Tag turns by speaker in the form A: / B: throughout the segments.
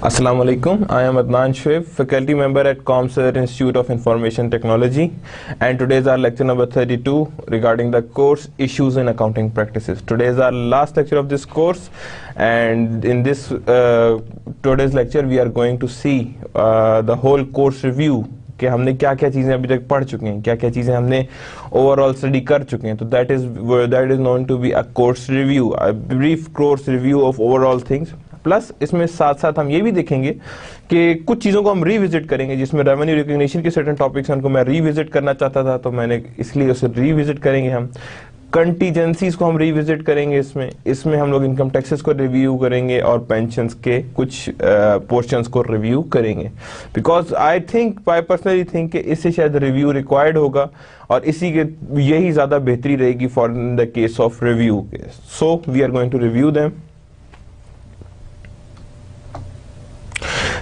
A: Assalamu alaikum. I am Adnan Shoaib, faculty member at ComSir Institute of Information Technology, and today is our lecture number 32 regarding the course Issues in Accounting Practices. Today is our last lecture of this course, and in this today's lecture we are going to see the whole course review कि हमने क्या क्या चीज़ें अभी तक पढ़ चुके हैं, क्या क्या चीज़ें हमने ओवरऑल स्टडी कर चुके हैं. तो that is known to be a course review, a brief course review of overall things. Plus इसमें साथ साथ हम ये भी देखेंगे कि कुछ चीज़ों को हम रिविजिट करेंगे, जिसमें रेवेन्यू रिकग्निशन के सर्टेन टॉपिक्स हैं उनको मैं रिविजिट करना चाहता था, तो मैंने इसलिए उसे रिविजिट करेंगे. हम कंटीजेंसीज को हम रिविजिट करेंगे, इसमें हम लोग इनकम टैक्सेस को रिव्यू करेंगे और पेंशन्स के कुछ पोर्शंस को रिव्यू करेंगे. बिकॉज आई पर्सनली थिंक कि इससे शायद रिव्यू रिक्वायर्ड होगा और इसी के यही ज़्यादा बेहतरी रहेगी for the case of review. So we are going to review them.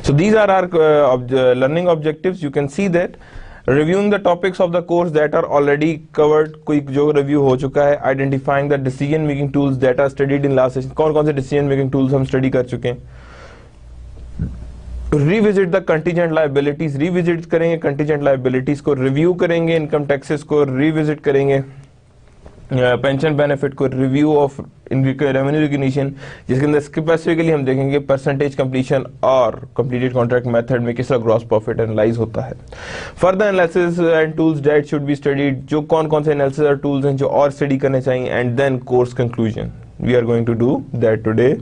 A: So these are our learning objectives. You can see that reviewing the topics of the course that are already covered, कोई जो review हो चुका है, identifying the decision making tools that are studied in last session. कौन कौन से decision making tools हम study कर चुके हैं. Revisit the contingent liabilities, revisit करेंगे contingent liabilities को, review करेंगे income taxes को, revisit करेंगे पेंशन बेनिफिट को, रिव्यू ऑफ रेवेन्यू रिकग्निशन, जिसके अंदर स्पेसिफिकली हम देखेंगे परसेंटेज कंप्लीशन और कंप्लीटेड कॉन्ट्रैक्ट मेथड में किस तरह ग्रॉस प्रॉफिट एनालाइज होता है. Further analysis and tools that should be studied, जो कौन कौन से एनालिसिस और टूल्स हैं जो और स्टडी करने चाहिए. And then course conclusion, we are going to do that today.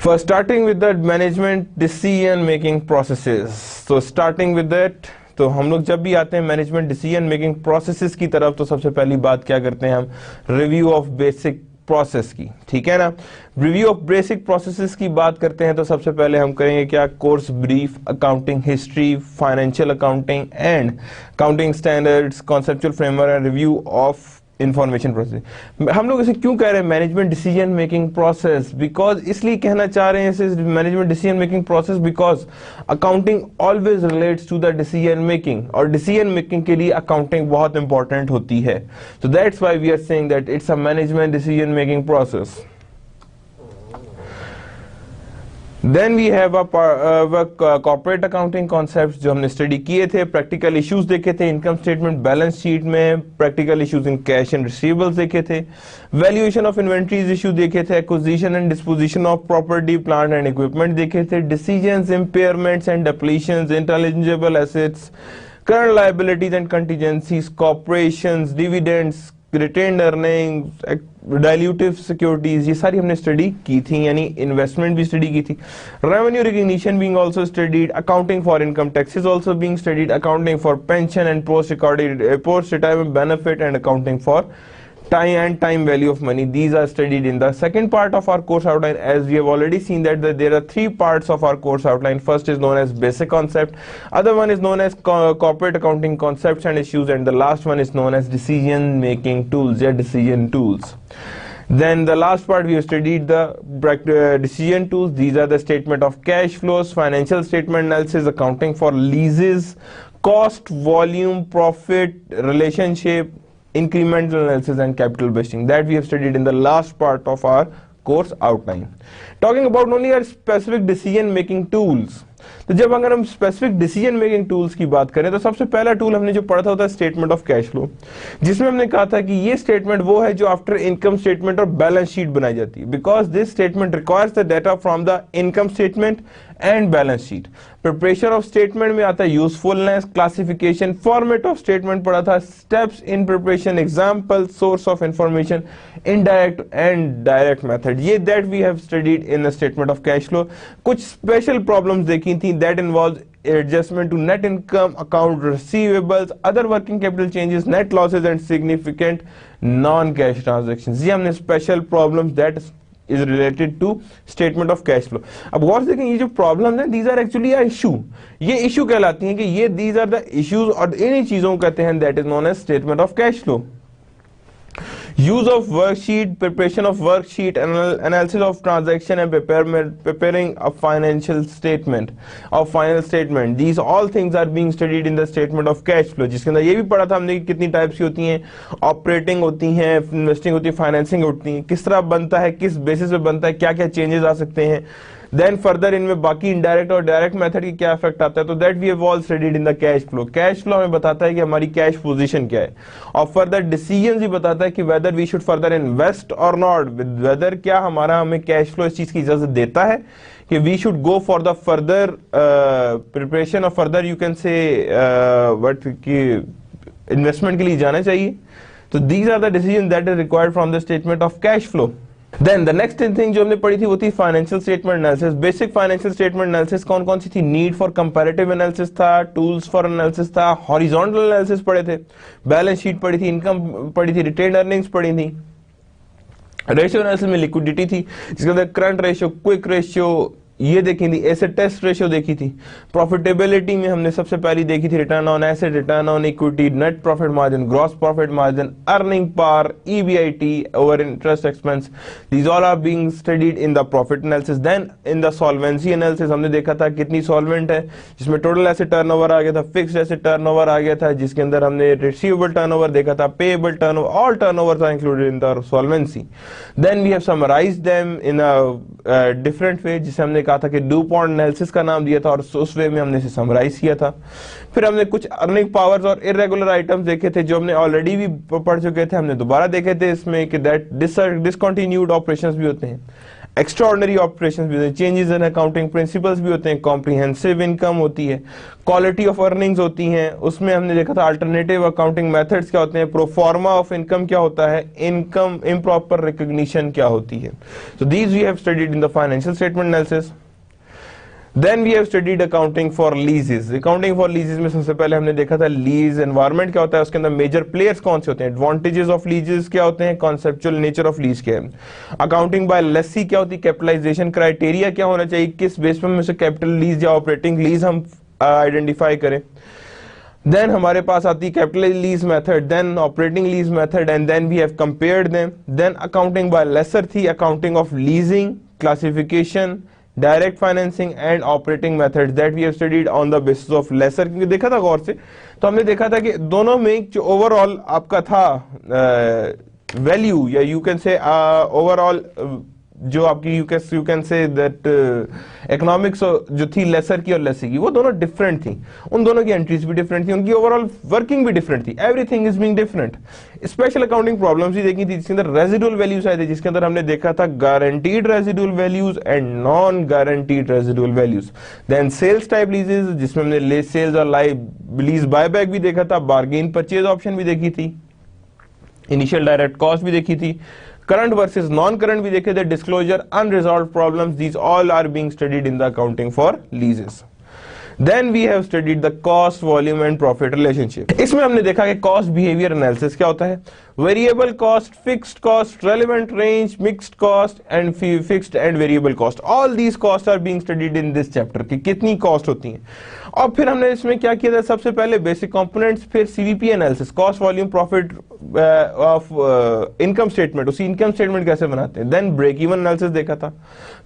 A: First starting with the management decision making processes. So starting with that, तो हम लोग जब भी आते हैं मैनेजमेंट डिसीजन मेकिंग प्रोसेसेस की तरफ, तो सबसे पहली बात क्या करते हैं हम, रिव्यू ऑफ बेसिक प्रोसेस की. ठीक है ना. रिव्यू ऑफ बेसिक प्रोसेसेस की बात करते हैं तो सबसे पहले हम करेंगे क्या, course brief, accounting history, financial accounting and accounting standards, conceptual framework and review of information process. हम लोग इसे क्यों कह रहे हैं management decision making process? Because इसलिए कहना चाह रहे हैं इसे management decision making process because accounting always relates to the decision making, और डिसीजन मेकिंग के लिए अकाउंटिंग बहुत इंपॉर्टेंट होती है. तो that's why we are saying that it's a management decision making process. Then we have corporate accounting concepts जो हमने study किए थे, प्रैक्टिकल इश्यूज देखे थे इनकम स्टेटमेंट बैलेंस शीट में, practical issues in cash and receivables देखे थे, valuation of inventories issue देखे थे, acquisition and disposition of property plant and equipment देखे थे, decisions, impairments and depletions, intelligible assets, current liabilities and contingencies, corporations, dividends, retained earnings, dilutive securities, ये सारी हमने study की थी, यानी इन्वेस्टमेंट भी स्टडी की थी. Revenue recognition being also studied, accounting for income taxes also being studied, accounting for pension and post retirement benefit and accounting for time value of money. These are studied in the second part of our course outline, as we have already seen that there are three parts of our course outline. First is known as basic concept, other one is known as corporate accounting concepts and issues, and the last one is known as decision making tools, decision tools. Then the last part we have studied the decision tools. These are the statement of cash flows, financial statement analysis, accounting for leases, cost, volume, profit, relationship, incremental analysis and capital budgeting, that we have studied in the last part of our course outline. Talking about only our specific decision making tools, तो जब अगर हम specific decision making tools की बात करें तो सबसे पहला टूल हमने जो पढ़ा था होता है स्टेटमेंट ऑफ कैश फ्लो, जिसमें हमने कहा था कि ये स्टेटमेंट वो है जो आफ्टर इनकम स्टेटमेंट और बैलेंस शीट बनाई जाती है, because this statement requires the data from the income statement and balance sheet. Preparation of statement में आता है usefulness, classification, format of statement पढ़ा था, steps in preparation, example, source of information, indirect and direct method, ये that we have studied in the statement of cash flow. कुछ special problems देखी थी, that involves adjustment to net income, account receivables, other working capital changes, net losses and significant non-cash transactions. ये हमने special problems that is related to statement of cash flow. अब गौर से देखें, ये जो प्रॉब्लम है these are actually a issue. ये issue कहलाती हैं कि ये these are the issues, और इन्हीं चीजों को कहते हैं that is known as statement of cash flow. Use of worksheet, preparation of worksheet, analysis of transaction and preparing a financial statement or final statement. These all things are being studied in the statement of cash flow, जिसके अंदर ये भी पढ़ा था हमने कि कितनी types की होती हैं, ऑपरेटिंग होती हैं, इन्वेस्टिंग होती है, फाइनेंसिंग होती है, किस तरह बनता है, किस बेसिस पे बनता है, क्या क्या चेंजेस आ सकते हैं. देन फर्दर इनमें बाकी इनडायरेक्ट और डायरेक्ट मेथड की क्या इफेक्ट आता है, तो that we have all studied in the cash flow. Cash flow हमें बताता है कि हमारी कैश पोजीशन क्या है, और फर्दर डिसीजन भी बताता है कि whether we should further invest or not, whether क्या हमारा हमें कैश फ्लो इस चीज की इजाजत देता है कि we should go for the further preparation और further you can say what की इन्वेस्टमेंट के लिए जाना चाहिए। तो these are the decision that is required from the statement of cash flow. Then the next thing जो हमने पढ़ी थी वो थी financial statement analysis. Basic financial statement analysis कौन कौन सी थी, नीड फॉर कंपैरेटिव एनालिसिस था, टूल्स फॉर एनालिसिस था, हॉरिजॉन्टल एनालिसिस पढ़े थे, बैलेंस शीट पढ़ी थी, इनकम पढ़ी थी, रिटेन अर्निंग्स पढ़ी थी, रेशियो एनालिसिस में लिक्विडिटी थी जिसके अंदर करंट रेशियो, क्विक रेशियो ये देखी थी, एसेट टेस्ट रेशियो देखी थी, प्रॉफिटेबिलिटी में हमने सबसे पहली देखी थी return on asset, return on equity, net profit margin, gross profit margin, earning power, EBIT over interest expense, these all are being studied in the profit analysis. Then in the solvency analysis हमने देखा था कितनी solvent है, जिसमें total asset turnover आ गया था, fixed asset turnover आ गया था, जिसके अंदर हमने रिसीवेबल टर्नओवर देखा था, payable turnover, all turnovers are included in the solvency. Then we have summarised them in a different way, जिसे हमने कहा था कि डू पॉइंट एनालिसिस का नाम दिया था और उस वे में हमने इसे समराइज किया था। फिर हमने कुछ अर्निंग पावर्स और इरेगुलर आइटम्स देखे थे जो हमने ऑलरेडी भी पढ़ चुके थे, हमने दोबारा देखे थे इसमें कि दैट डिसकंटिन्यूड ऑपरेशंस भी होते हैं, एक्स्ट्राऑर्डिनरी ऑपरेशंस भी होते हैं, चेंजेस इन अकाउंटिंग प्रिंसिपल्स भी होते हैं, कॉम्प्रिहेंसिव इनकम होती है, क्वालिटी ऑफ अर्निंग्स होती हैं, उसमें हमने देखा था अल्टरनेटिव अकाउंटिंग मेथड्स क्या होते हैं, प्रोफॉर्मा ऑफ इनकम क्या होता है, इनकम इम्प्रॉपर रिकॉग्निशन क्या होती है। So these we have studied in the financial statement analysis. Then we have studied accounting for leases. Accounting for leases में सबसे पहले हमने देखा था लीज एनवायरनमेंट क्या होता है, उसके अंदर मेजर प्लेयर्स कौन से होते हैं, एडवांटेजेस ऑफ लीजेस क्या होते हैं, कॉन्सेप्चुअल नेचर ऑफ लीज क्या है, अकाउंटिंग बाय लेसी क्या होती है, कैपिटलाइजेशन क्राइटेरिया क्या होना चाहिए, किस बेस पर हम कैपिटल लीज या ऑपरेटिंग लीज हम आइडेंटिफाई करें। देन हमारे पास आती है capital lease method, then operating lease method, and then we have compared them. Then accounting by lessor थी, accounting of leasing, classification, direct financing and operating methods that we have studied on the basis of lessor. क्योंकि देखा था गौर से तो हमने देखा था कि दोनों में जो ओवरऑल आपका था वैल्यू या यू कैन से ओवरऑल जो आपकी you can say that economics जो थी लेसर की और लेसी की वो दोनों डिफरेंट थी, उन दोनों की एंट्रीज भी डिफरेंट थी, उनकी ओवरऑल वर्किंग भी डिफरेंट थी, everything is being different. Special accounting problems भी देखी थी जिसके अंदर रेजिडुअल वैल्यूज आए थे, जिसके अंदर हमने देखा था guaranteed residual values and non guaranteed residual values. Then sales type leases जिसमें हमने सेल्स और लीज बायबैक भी देखा था, बार्गेन परचेज ऑप्शन भी देखी थी, इनिशियल डायरेक्ट कॉस्ट भी देखी थी, करंट वर्सेस नॉन करंट भी देखे थे, disclosure, unresolved problems, these all are being studied in the accounting for leases. Then we have studied the cost, volume and profit relationship. इसमें हमने देखा कि cost behavior analysis क्या होता है, variable cost, fixed cost, relevant range, mixed cost and fixed and variable cost. All these costs are being studied in this chapter कि कितनी cost होती हैं। और फिर हमने इसमें क्या किया था, सबसे पहले बेसिक कंपोनेंट्स, फिर CVP analysis, cost volume profit of income statement, उसी इनकम स्टेटमेंट कैसे बनाते हैं, देन ब्रेक इवन एनालिसिस देखा था,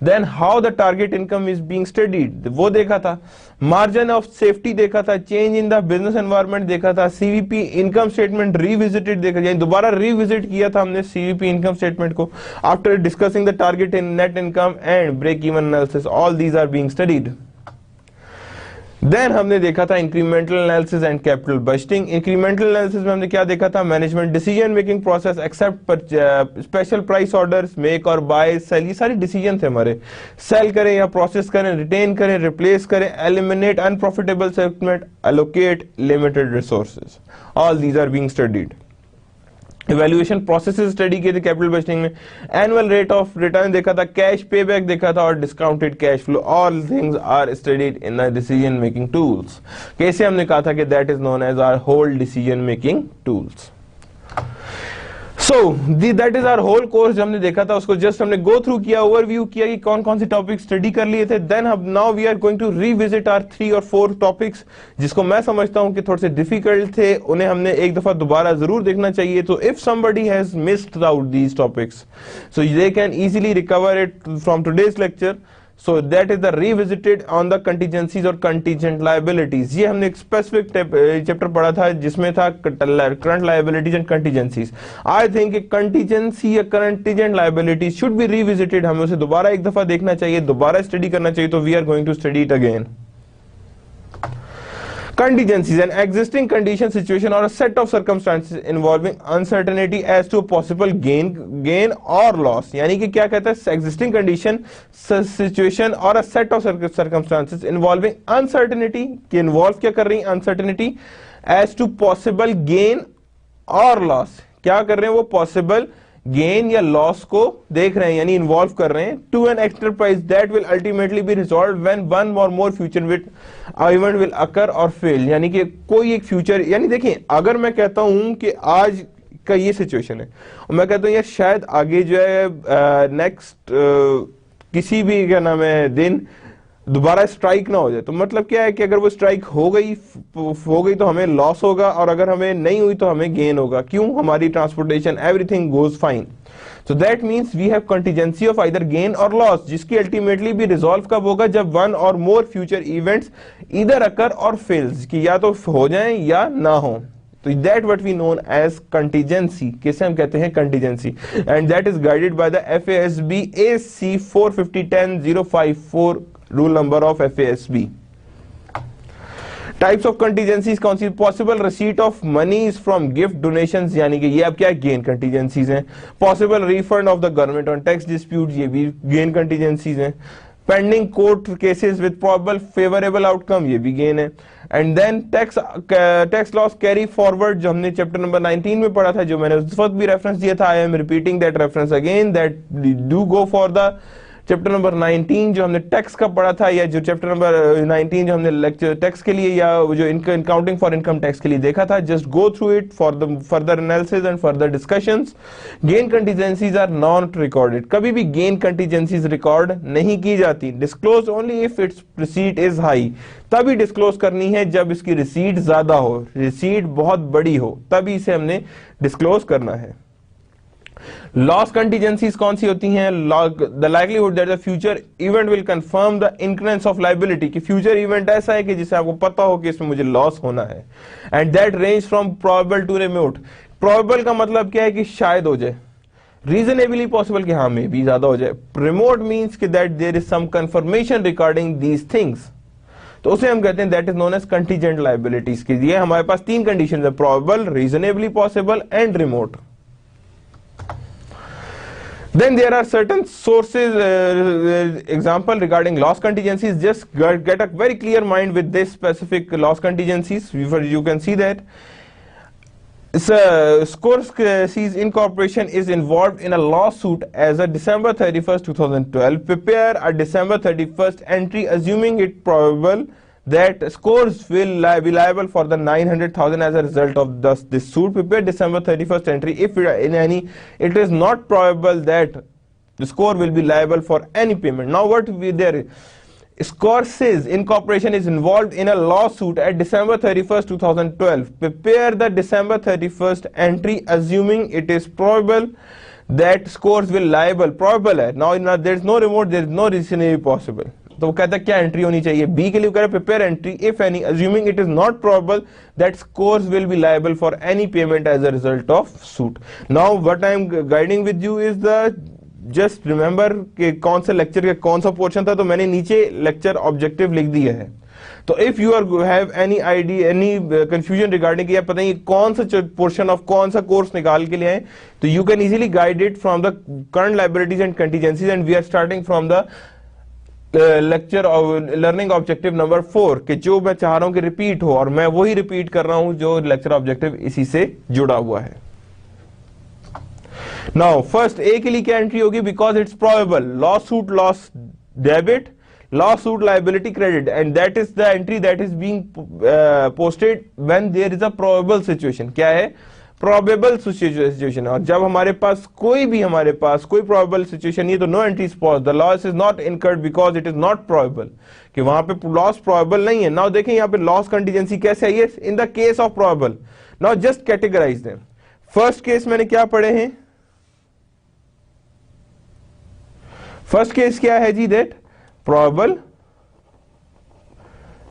A: then how the target income is being studied वो देखा था, मार्जिन ऑफ सेफ्टी देखा था, change in the business environment देखा था, सीवीपी इनकम स्टेटमेंट रिविजिटेड देखा, यानी दोबारा रिविजिट किया था हमने सीवीपी इनकम स्टेटमेंट को after discussing the target in net income and break even analysis, all these are being studied. Then हमने देखा था incremental analysis and capital budgeting. Incremental analysis में हमने क्या देखा था, management decision making process, accept special price orders, make or buy, sell, ये सारे डिसीजन थे हमारे, सेल करें या प्रोसेस करें, रिटेन करें, रिप्लेस करें, eliminate unprofitable segment, allocate limited resources, all these are being studied. Evaluation processes study किए थे कैपिटल बजटिंग में, एनुअल रेट ऑफ रिटर्न देखा था, कैश पेबैक देखा था और discounted cash flow, all things are studied in the decision making tools. कैसे हमने कहा था कि that is known as our whole decision making tools. So that is our whole course, हमने देखा था उसको जस्ट हमने गो थ्रू किया, ओवरव्यू किया कि कौन कौन से टॉपिक स्टडी कर लिए थे। Then now we are going to revisit our 3 और 4 टॉपिक्स जिसको मैं समझता हूं कि थोड़े से डिफिकल्ट थे, उन्हें हमने एक दफा दोबारा जरूर देखना चाहिए। तो if somebody has missed out these topics so they can easily recover it from today's lecture. So that is the revisited on the contingencies और कंटीजेंट लायबिलिटीज। ये हमने एक स्पेसिफिक चैप्टर पढ़ा था जिसमें था current liabilities and contingencies. I think contingency या contingent liability should be revisited, हमें उसे दोबारा एक दफा देखना चाहिए, दोबारा स्टडी करना चाहिए। तो we are going to study it again. Contingencies, an existing condition, situation or a set of circumstances involving uncertainty as to possible gain or loss। यानी कि क्या कहता है, existing condition, situation or a set of circumstances involving uncertainty, कि involve क्या कर रही है uncertainty as to possible gain or loss। क्या कर रहे हैं वो, possible गेन या लॉस को देख रहे हैं, यानी इन्वॉल्व कर रहे हैं, to an exercise that will ultimately be resolved when one or more future event will occur or fail. यानी कि कोई एक फ्यूचर, यानी देखिए अगर मैं कहता हूं कि आज का ये सिचुएशन है और मैं कहता हूं यार शायद आगे जो है नेक्स्ट किसी भी क्या नाम है दिन दोबारा स्ट्राइक ना हो जाए, तो मतलब क्या है कि अगर वो स्ट्राइक हो गई तो हमें लॉस होगा, और अगर हमें नहीं हुई तो हमें गेन होगा। क्यों, हमारी transportation everything goes fine. So that means we have contingency of either gain और लॉस, जिसकी अल्टीमेटली भी रिजॉल्व कब होगा, जब one or more future events इधर अकर और फेल्स, कि या तो हो जाएं या ना हो। तो that what we known as contingency, किसे हम कहते हैं contingency, and that is guided by the FASB AC 4501054 rule number of FASB। Types of contingencies कौन सी, possible receipt of monies from gift donations, यानी कि ये अब क्या गेन कंटीजेंसीज हैं। Possible refund of the government on tax dispute, ये भी गेन कंटीजेंसीज हैं। Pending court cases with probable favourable outcome, ये भी गेन है। And then tax loss carry forward, जो हमने चैप्टर नंबर 19 में पढ़ा था, जो मैंने उस वक्त भी रेफरेंस दिया था, I am repeating that reference again, that do go for the chapter number 19 जो हमने टैक्स का पढ़ा था, या जो चैप्टर नंबर 19 जो हमने लेक्चर टैक्स के लिए या जो अकाउंटिंग फॉर इनकम टैक्स के लिए देखा था, just go through it for the further analysis and further discussions. Gain contingencies are not recorded, कभी भी गेन कंटीजेंसीज रिकॉर्ड नहीं की जाती। Disclose only if it's receipt is high, तभी डिस्क्लोज करनी है जब इसकी रिसीट ज्यादा हो, रिसीट बहुत बड़ी हो, तभी इसे हमने डिस्क्लोज करना है। लॉस कंटीजेंसीज कौन सी होती हैं, the likelihood that the future event will confirm the incurrence of liability, कि फ्यूचर इवेंट ऐसा है कि जिसे आपको पता हो कि इसमें मुझे लॉस होना है। And that range from probable to remote, probable का मतलब क्या है कि शायद हो जाए, रीजनेबली पॉसिबल कि हाँ में भी ज्यादा हो जाए, रिमोट मींस कि that there is some confirmation regarding these things, तो उसे हम कहते हैं that is known as contingent liabilities. के लिए हमारे पास तीन कंडीशन है, probable, reasonably possible and remote. Then there are certain sources, example regarding loss contingencies. Just get a very clear mind with this specific loss contingencies. You can see that Scorsese Incorporation is involved in a lawsuit as a December 31st, 2012. Prepare a December 31st entry, assuming it probable that Scores will be liable for the 900,000 as a result of this suit. Prepare December 31st entry if it is not probable that the Score will be liable for any payment. Now what we there, Scorsese Incorporation is involved in a lawsuit at December 31st, 2012. Prepare the December 31st entry, assuming it is probable that Scores will liable. Probable है, now there is no remote, there is no reasonably possible. तो वो कहता है क्या entry होनी चाहिए, B के लिए कह रहे prepare entry if any, assuming it is not probable that scores will be liable for any payment as a result of suit. Now what I am guiding with you is the, just remember कि कौन सा lecture का कौन सा portion था, तो मैंने नीचे लेक्चर ऑब्जेक्टिव लिख दिया है। तो if you are have any idea, any confusion regarding या पता नहीं कौन सा पोर्शन ऑफ कौन सा कोर्स निकाल के लिए आए, तो you can easily guide it from the current liabilities and contingencies, and we are starting from the lecture of learning objective number 4, कि जो मैं चाह रहा हूं कि रिपीट हो, और मैं वही रिपीट कर रहा हूं जो लेक्चर ऑब्जेक्टिव इसी से जुड़ा हुआ है। नाउ फर्स्ट ए के लिए क्या एंट्री होगी, because it's probable, lawsuit loss debit, lawsuit liability credit, and that is the entry that is being posted when there is a probable situation. क्या है, प्रोबेबल सिचुएशन, और जब हमारे पास कोई प्रोबेबल सिचुएशन नहीं, तो no entries pause, the loss is not incurred because it is not probable, कि वहां पे लॉस प्रोबेबल नहीं है। नाउ देखें यहाँ पे लॉस कंटीजेंसी कैसे आई है, in the case of probable. Now just categorize them. First case मैंने क्या पढ़े हैं, फर्स्ट केस क्या है जी, दैट प्रोबेबल,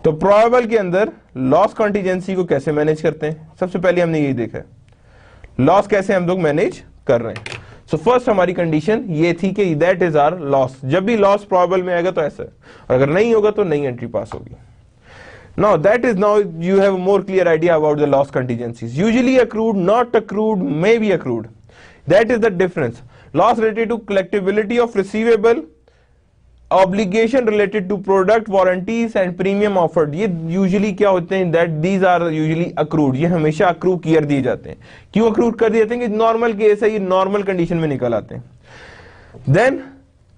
A: तो प्रोबेबल के अंदर लॉस कॉन्टीजेंसी को कैसे मैनेज करते हैं, सबसे पहले हमने यही देखा है लॉस कैसे हम लोग मैनेज कर रहे हैं। सो फर्स्ट हमारी कंडीशन ये थी कि दैट इज आवर लॉस, जब भी लॉस प्रोबेबल में आएगा तो ऐसा है, और अगर नहीं होगा तो नई एंट्री पास होगी। Now that is, now you have a more clear idea about the loss contingencies. Usually accrued, not accrued, may be accrued. That is the difference. Loss related to collectibility of receivable, obligation related to product warranties and premium offered. ये usually क्या होते हैं, that these are usually accrued. ये हमेशा accrue कर दिए जाते हैं। क्यों accrue कर दिए जाते हैं कि normal केस है, ये normal condition में निकल आते हैं। Then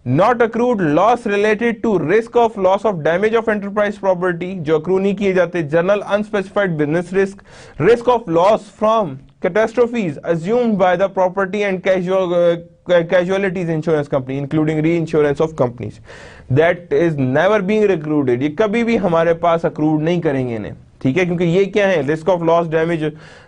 A: Not accrued, loss related to risk of loss of damage of enterprise property, जो accrue नहीं किए जाते। General unspecified business risk, risk of loss from catastrophes assumed by the property and casualties insurance company, including reinsurance of companies, that is never being accrued. ये कभी भी हमारे पास accrued नहीं करेंगे इन्हें, ठीक है, क्योंकि ये क्या है, risk of loss damage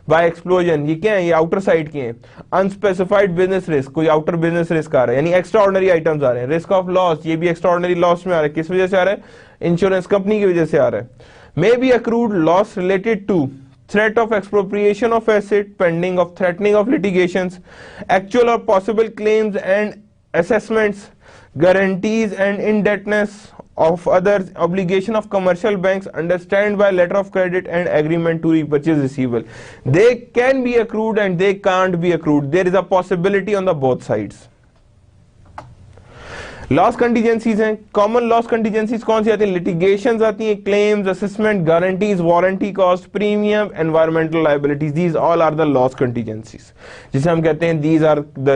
A: bye explosion, ये क्या है, ये आउटर साइड के हैं। अनस्पेसिफाइड बिजनेस रिस्क, कोई आउटर बिजनेस रिस्क आ रहा है, यानी एक्स्ट्रा ऑर्डिनरी आइटम्स आ रहे हैं। रिस्क ऑफ लॉस, ये भी एक्स्ट्रा ऑर्डिनरी लॉस में आ रहा है, किस वजह से आ रहा है, इंश्योरेंस कंपनी की वजह से आ रहा है। May be accrued loss related to threat of expropriation of asset, pending of threatening of litigations, actual or possible claims and assessments, guarantees and indebtedness of others, obligation of commercial banks, understand by letter of credit and agreement to repurchase receivable. They can be accrued and they can't be accrued. There is a possibility on the both sides. Loss contingencies हैं, common loss contingencies कौन सी आती हैं, litigations आती हैं, claims, assessment, guarantees, warranty cost, premium, environmental liabilities, these all are the loss contingencies, जिसे हम कहते हैं these are the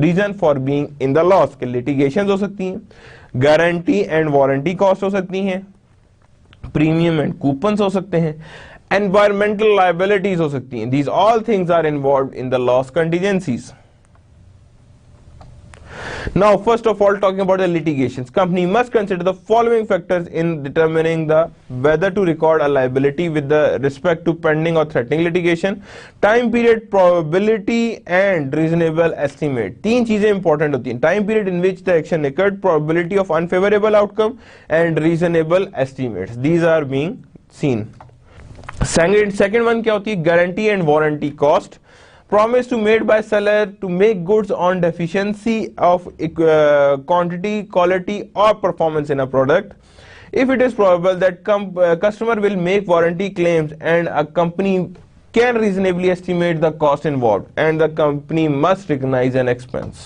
A: reason for being in the loss. के लिटिगेशंस हो सकती हैं, गारंटी एंड वारंटी कॉस्ट हो सकती हैं, प्रीमियम एंड कूपन्स हो सकते हैं, एनवायरमेंटल लायबिलिटीज हो सकती हैं। These all things are involved in the loss contingencies. Now, first of all, talking about the litigations, company must consider the following factors in determining the whether to record a liability with the respect to pending or threatening litigation: time period, probability, and reasonable estimate. तीन चीजें important होती हैं: time period in which the action occurred, probability of unfavorable outcome, and reasonable estimates. These are being seen. Second one क्या होती है, guarantee and warranty cost. Promise to made by seller to make goods on deficiency of quantity, quality or performance in a product. If it is probable that customer will make warranty claims and a company can reasonably estimate the cost involved, and the company must recognize an expense.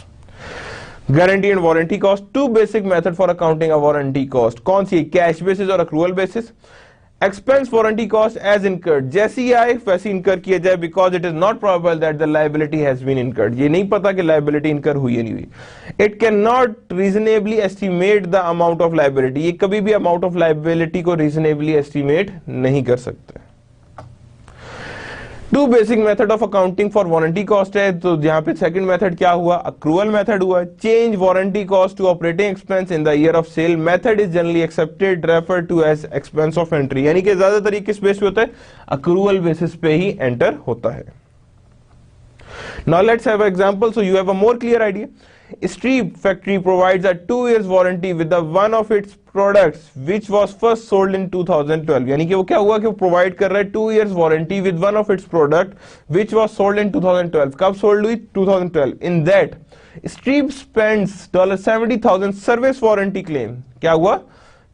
A: Guarantee and warranty cost, two basic method for accounting a warranty cost. कौन सी, cash basis और accrual basis. Expense warranty cost as incurred, जैसी आए वैसी incur किया जाए, because it is not probable that the liability has been incurred. ये नहीं पता कि लायबिलिटी इनकर हुई है नहीं हुई। It can not reasonably estimate the amount of liability, ये कभी भी अमाउंट ऑफ लायबिलिटी को रीजनेबली एस्टिमेट नहीं कर सकते। Two basic method of accounting for warranty cost है, तो यहाँ पे सेकंड मेथड क्या हुआ, अक्रूवल मेथड हुआ। Change warranty cost to operating expense in the year of sale, method is generally accepted, refer to as expense of entry, यानी कि ज्यादातर किस बेस पे होता है, अक्रूवल बेसिस पे ही एंटर होता है। Now let's have example so you have a more clear idea. Strip factory provides a 2 years warranty with the one of its products which was first sold in 2012, यानी कि वो क्या हुआ कि वो प्रोवाइड कर रहा है 2 years warranty with one of its product which was sold in 2012. कब सोल्ड हुई, 2012. In that Strip spends $70,000 service warranty claim, क्या हुआ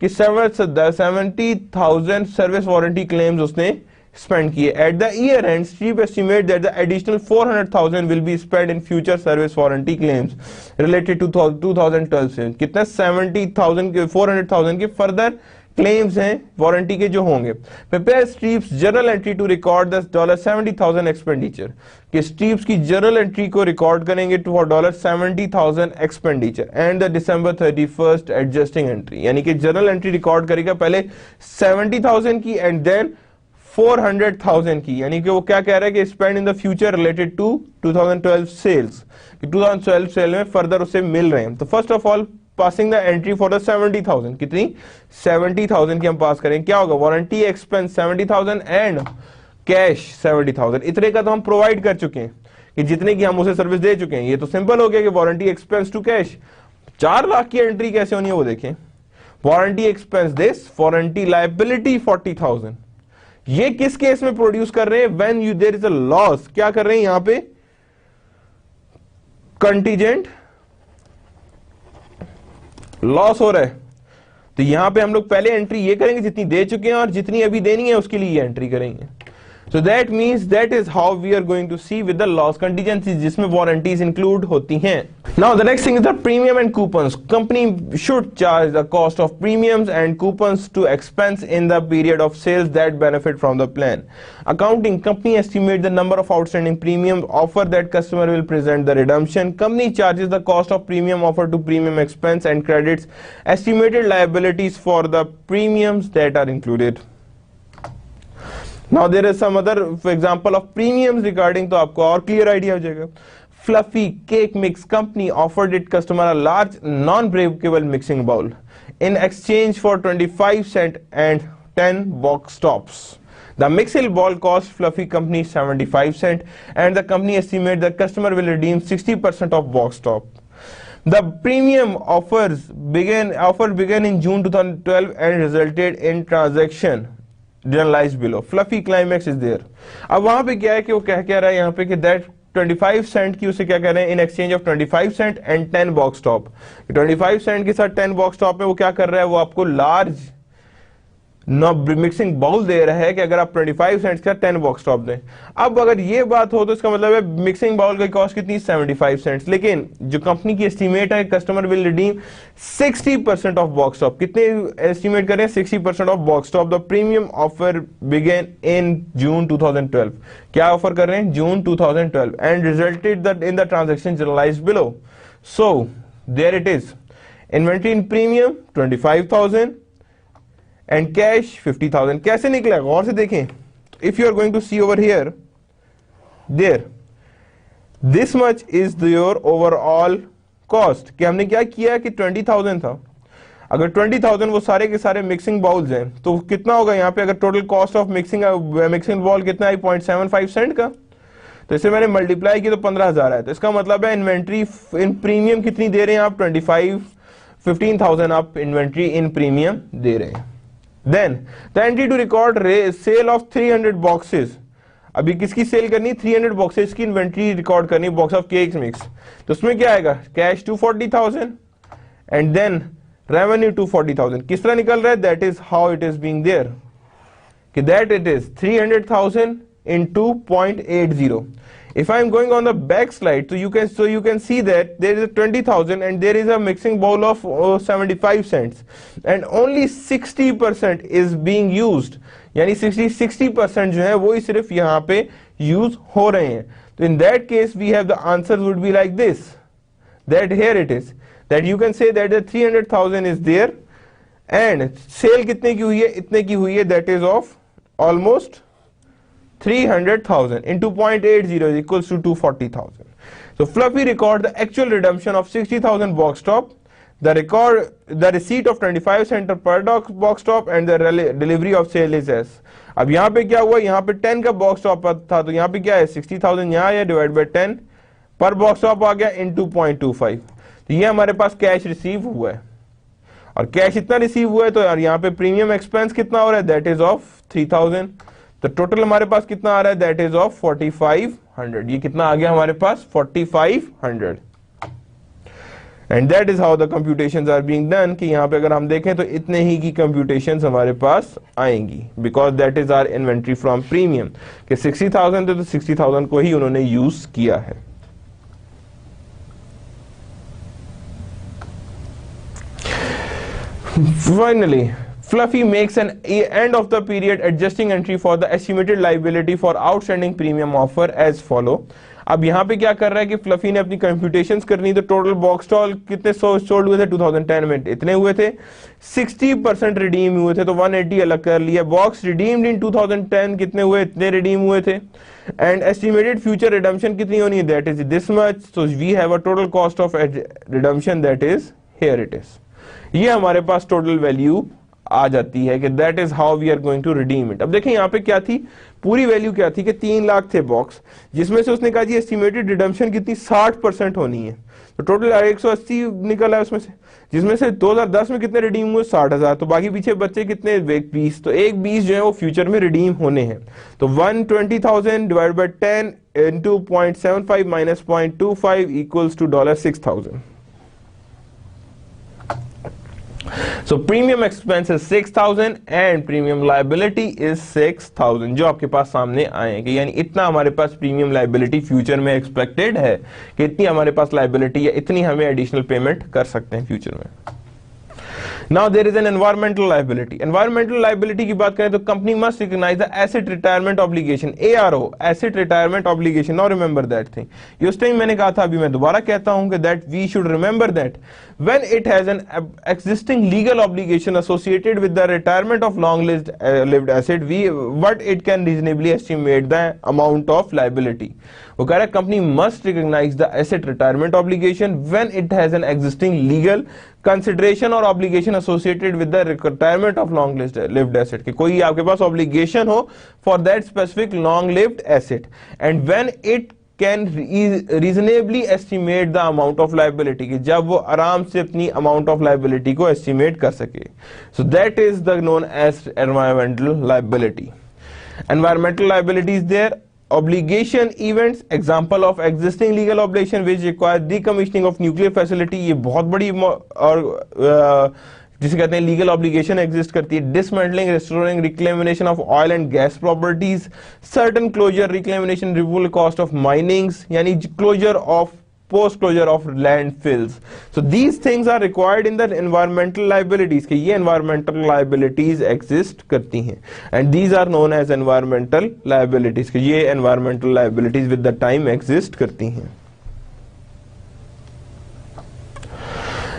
A: कि 70,000 सर्विस वारंटी क्लेम्स उसने स्पेंड किए। At the year and Strip estimate that the additional 400,000 will be spent in future service warranty claims related to 2012 से, कितना 70,000 के 400,000 के फर्दर क्लेम्स हैं वारंटी के जो होंगे। Prepare Strip's journal entry to record the $70,000 expenditure, कि Strip's की जर्नल एंट्री को रिकॉर्ड करेंगे for $70,000 expenditure and the December 31st adjusting entry, यानी कि जर्नल एंट्री रिकॉर्ड करेगा पहले 70,000 की एंड देन 400,000 की, यानी कि वो क्या कह रहा है कि spend in the future related to 2012 sales, कि 2012 सेल में फर्दर उसे मिल रहे हैं। तो first of all passing the entry for the 70,000, कितनी 70,000 की हम पास करें, क्या होगा, वारंटी एक्सपेंस 70,000 एंड कैश 70,000। इतने का तो हम प्रोवाइड कर चुके हैं कि जितने की हम उसे सर्विस दे चुके हैं। ये तो सिंपल हो गया कि warranty expense to cash. 4 lakh की एंट्री कैसे होनी है वो देखें, warranty expense this, warranty liability 40,000। ये किस केस में प्रोड्यूस कर रहे हैं? When you there is a loss. क्या कर रहे हैं यहां पे? कंटीजेंट लॉस हो रहा है, तो यहां पे हम लोग पहले एंट्री ये करेंगे जितनी दे चुके हैं, और जितनी अभी देनी है उसके लिए ये एंट्री करेंगे। So that means that is how we are going to see with the loss contingencies, जिसमें warranties include होती हैं। Now the next thing is the premium and coupons. Company should charge the cost of premiums and coupons to expense in the period of sales that benefit from the plan. Accounting company estimate the number of outstanding premiums offer that customer will present the redemption. Company charges the cost of premium offer to premium expense and credits estimated liabilities for the premiums that are included. Now there is some other example of premiums regarding, तो आपको और clear idea हो जाएगा। Fluffy Cake Mix Company offered its customer a large non-breakable mixing bowl in exchange for 25 cents and 10 box tops. The mixing bowl cost Fluffy Company 75 cents and the company estimates the customer will redeem 60% of box top. The premium offer began in June 2012 and resulted in transaction generalized below. Fluffy climax is there. अब वहां पे क्या है कि वो कह रहा है यहाँ पे कि that 25 सेंट की उसे क्या कह रहे हैं? In exchange of 25 cent and 10 box top. 25 cent के साथ 10 बॉक्स टॉप में वो क्या कर रहा है? वो आपको लार्ज मिक्सिंग बाउल दे रहा है कि अगर आप 25 सेंट्स का 10 बॉक्स टॉप दें। अब अगर ये बात हो तो इसका मतलब है मिक्सिंग बाउल की कॉस्ट कितनी? 75 सेंट्स। लेकिन जो कंपनी की एस्टीमेट है customer will redeem 60% of box top. कितने एस्टीमेट करें? 60% of box top. The premium offer began in June 2012। क्या ऑफर कर रहे हैं? June 2012 and resulted in the transaction generalised below. So there it is. Inventory in premium 25,000 and cash 50,000। कैसे निकला? गौर से देखें। If you are going to see over here, there, this much is your overall cost। कि हमने क्या किया कि 20,000 था। अगर 20,000 वो सारे के सारे मिक्सिंग बाउल्स हैं तो कितना होगा यहाँ पे? अगर total cost of mixing bowl कितना है? 0.75 सेंट का। तो इसे मैंने मल्टीप्लाई किया तो 15,000 है। तो इसका मतलब है इन्वेंट्री इन प्रीमियम कितनी दे रहे हैं आप? 15,000 आप इन्वेंट्री इन प्रीमियम दे रहे हैं। Then the entry to record sale of 300 boxes। अभी किसकी सेल करनी? 300 बॉक्सेस की इन्वेंट्री रिकॉर्ड करनी, बॉक्स ऑफ केक्स मिक्स। तो उसमें क्या आएगा? Cash 240,000 and then revenue 240,000। किस तरह निकल रहा है? That is how it is being there कि that it is 300,000 into 0.80। If I am going on the back slide, so you can see that there is a 20,000 and there is a mixing bowl of 75 cents and only 60% is being used। यानी 60% जो है वो ही सिर्फ यहाँ पे use हो रहे हैं। तो in that case we have the answer would be like this, that here it is, that you can say that the 300,000 is there and sale कितने की हुई है? इतने की हुई है, that is of almost 300,000 into 0.80 is equals to 240,000। So Fluffy record the actual redemption of 60,000 box top, the receipt of 25 cents per box top and the delivery of sale is as। अब यहाँ पे क्या हुआ? यहाँ पे 10 का box top था तो यहाँ पे क्या है? 60,000 यहाँ है डिवाइड बाय 10 पर बॉक्स टॉप आ गया into 0.25। तो ये हमारे पास कैश रिसीव हुआ है और कैश इतना रिसीव हुआ है तो यार यहाँ पे प्रीमियम एक्सपेंस कितना हो रहा है? That is of 3,000। तो टोटल हमारे पास कितना आ रहा है? That is of 4,500। ये कितना आ गया हमारे पास? 4,500। And that is how the computations are being done कि यहाँ पे अगर हम देखें तो इतने ही की कंप्यूटेशंस हमारे पास आएंगी because that is our inventory from premium कि 60,000 थे तो 60,000 को ही उन्होंने यूज किया है। Finally, Fluffy makes an end of the period adjusting entry for the estimated liability for outstanding premium offer as follow। अब यहाँ पे क्या कर रहा है कि Fluffy ने अपनी कंप्यूटेशंस करनी, तो टोटल बॉक्स टॉल कितने सोल्ड हुए थे? 2010 में इतने हुए थे, 60% रिडीम हुए थे तो 180 अलग कर लिया। बॉक्स रिडीम्ड इन 2010 कितने हुए? इतने रिडीम हुए थे एंड एस्टिमेटेड फ्यूचर रिडम्पशन कितनी होनी है? That is this much. So we have a total cost of redemption that is here it is. ये हमारे पास टोटल वैल्यू आ जाती है कि that is how we are going to redeem it. अब देखें यहाँ पे क्या थी, पूरी वैल्यू क्या थी कि 3 लाख थे बॉक्स, जिसमें से उसने कहा जी एस्टिमेटेड रिडम्पशन कितनी 60% होनी है, तो टोटल 180 निकला है उसमें से, जिसमें से 2010 में कितने रिडीम हुए 60,000, तो बाकी पीछे बच्चे कितने 20, तो एक 20 जो है वो फ्यूचर में रिडीम होने हैं। तो 120,000 divide by 10 into 0.75 minus 0.25 equals to $6,000. So premium expense is 6,000 and premium liability is 6,000 जो आपके पास सामने आएंगे, यानी इतना हमारे पास प्रीमियम लाइबिलिटी फ्यूचर में एक्सपेक्टेड है कि इतनी हमारे पास लाइबिलिटी या इतनी हमें एडिशनल पेमेंट कर सकते हैं फ्यूचर में। Now there is an environmental liability. Environmental liability की बात करें तो company must recognize the asset retirement obligation, ARO, asset retirement obligation. Now remember that thing. ये उस टाइम मैंने कहा था, अभी मैं दोबारा कहता हूं कि that we should remember that when it has an existing legal obligation associated with the retirement of long-lived asset, what it can reasonably estimate the amount of liability. वो कह रहा है company must recognize the asset retirement obligation when it has an existing legal consideration or obligation associated with the retirement of long-lived asset, कि कोई आपके पास obligation हो for that specific long-lived asset, and when it can reasonably estimate the amount of liability, कि जब वो आराम से अपनी amount of liability को estimate कर सके. So that is the known as environmental liability. Environmental liability is there. Obligation events, example of existing legal obligation which require decommissioning of nuclear facility, ये बहुत बड़ी और जिसे कहते हैं लीगल ऑब्लिगेशन एग्जिस्ट करती है। Dismantling, restoring, reclamation of oil and gas properties, certain closure, reclamation, removal cost of minings, यानी closure of post closure of landfills. So these things are required in the environmental liabilities, कि ये environmental liabilities exist करती हैं, and these are known as environmental liabilities, कि ये environmental liabilities with the time exist करती हैं.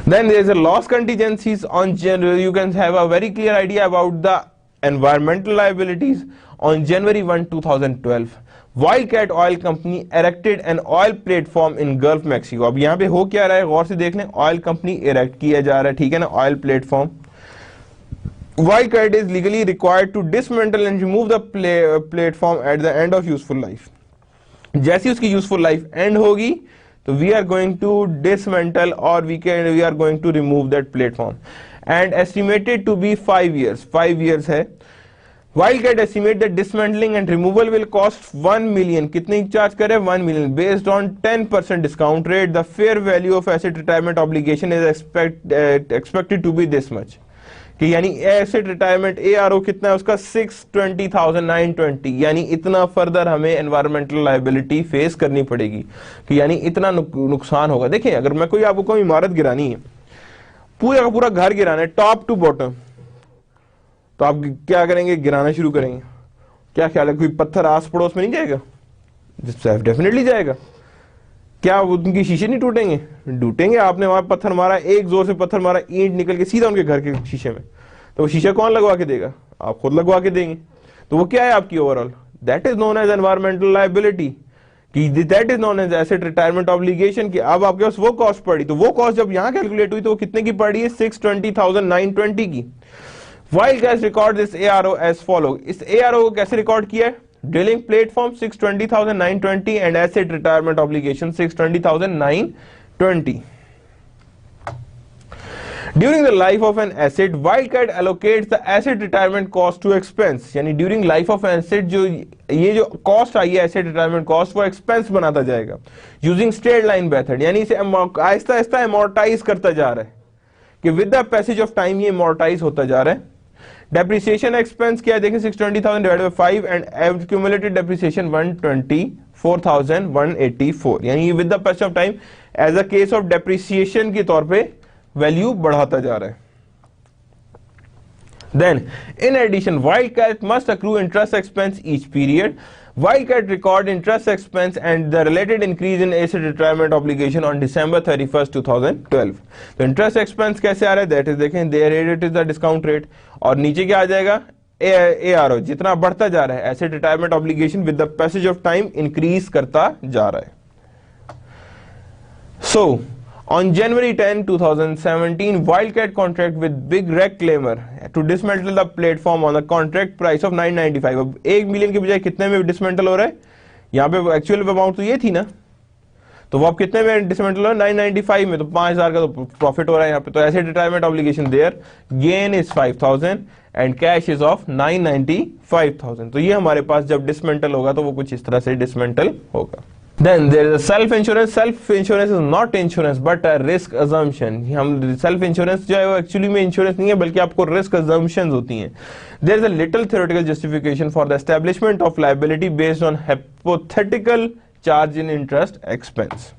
A: Then there is a loss contingencies on general. You can have a very clear idea about the environmental liabilities. On January 1, 2012, Wildcat Oil Company erected an oil platform in Gulf Mexico. अब यहाँ पे हो क्या रहा है, गौर से देख लें, ऑयल कंपनी इरेक्ट किया जा रहा है, ठीक है ना, oil platform. Wildcat is legally required to dismantle and remove the platform at the end of useful life. जैसी उसकी यूजफुल लाइफ एंड होगी तो we are going to dismantle और we are going to remove that platform, and estimated to be 5 years. 5 years है. Wildcat estimate that dismantling and removal will cost 1 million. कितने charge करे? 1 million. Based on 10% discount rate, the fair value of asset retirement obligation is expected to be this much. कि यानी asset retirement ARO कितना है उसका 620,920, यानी इतना further हमें एनवायरमेंटल लायबिलिटी फेस करनी पड़ेगी, कि यानी इतना नुकसान होगा. देखिए, अगर मैं कोई आपको कोई इमारत गिरानी है, पूरा का पूरा घर गिराना है टॉप टू बॉटम, तो आप क्या करेंगे? गिराना शुरू करेंगे. क्या ख्याल है, कोई पत्थर आस पड़ोस में नहीं जाएगा? डेफिनेटली जाएगा. क्या उनके शीशे नहीं टूटेंगे? टूटेंगे. आपने वहां पत्थर मारा, एक जोर से पत्थर मारा, ईंट निकल के सीधा उनके घर के शीशे में, तो वो शीशा कौन लगवा के देगा? आप खुद लगवा के देंगे. तो वो क्या है आपकी overall? That is known as environmental liability, कि that is known as asset retirement obligation, कि अब आपके पास वो कॉस्ट पड़ी, तो वो कॉस्ट जब यहां कैलकुलेट हुई तो वो कितने की पड़ी है? 620,920 की. Wildcat record this ARO as follow. इस ARO को कैसे रिकॉर्ड किया है? Drilling platform 620,920 and asset retirement obligation 620,920. During the life of an asset, Wildcat allocates the asset retirement cost to expense. यानी ड्यूरिंग लाइफ ऑफ एसेट जो ये जो cost आई है एसेट रिटायरमेंट कॉस्ट, वो एक्सपेंस बनाता जाएगा यूजिंग स्ट्रेट लाइन मेथड, यानी इसे आहिस्ता आहिस्ता अमोर्टाइज करता जा रहा है, कि with the passage of time ये अमोर्टाइज होता जा रहा है. डेप्रिसिएशन एक्सपेंस क्या है देखें, 620,000 divided by 5 and accumulated depreciation 124,184, यानी with the passage of time as a case of depreciation के तौर पे वैल्यू बढ़ाता जा रहा है. Then, in addition, Wildcat must accrue interest expense each period. Wildcat record interest expense and the related increase in asset retirement obligation on December 31st, 2012. तो interest expense कैसे आ रहा है? That is, देखें, there it is the discount rate, और नीचे क्या आ जाएगा? ARO जितना बढ़ता जा रहा है, asset retirement obligation with the passage of time increase करता जा रहा है. So, On January 10, 2017, Wildcat contract with Big Rec Claimer to dismantle the platform on the contract price of 995. अब 1 मिलियन के बजाय कितने में डिसमेंटल हो रहा है? यहाँ पे एक्चुअल अमाउंट तो ये थी ना, तो वो आप कितने में डिसमेंटल हो? 995 में, तो 5000 का तो प्रॉफिट हो रहा है यहाँ पे। तो ऐसे retirement obligation there, gain is 5000 and cash is of 995,000। तो ये हमारे पास जब डिसमेंटल होगा तो वो कुछ इस तरह से डिसमेंटल होगा। Then there is a self insurance. Self insurance is not insurance but a risk assumption. हम self insurance जो है वो एक्चुअली में इंश्योरेंस नहीं है बल्कि आपको रिस्क assumptions होती हैं। There is a little theoretical justification for the establishment of liability based on hypothetical charge in interest expense.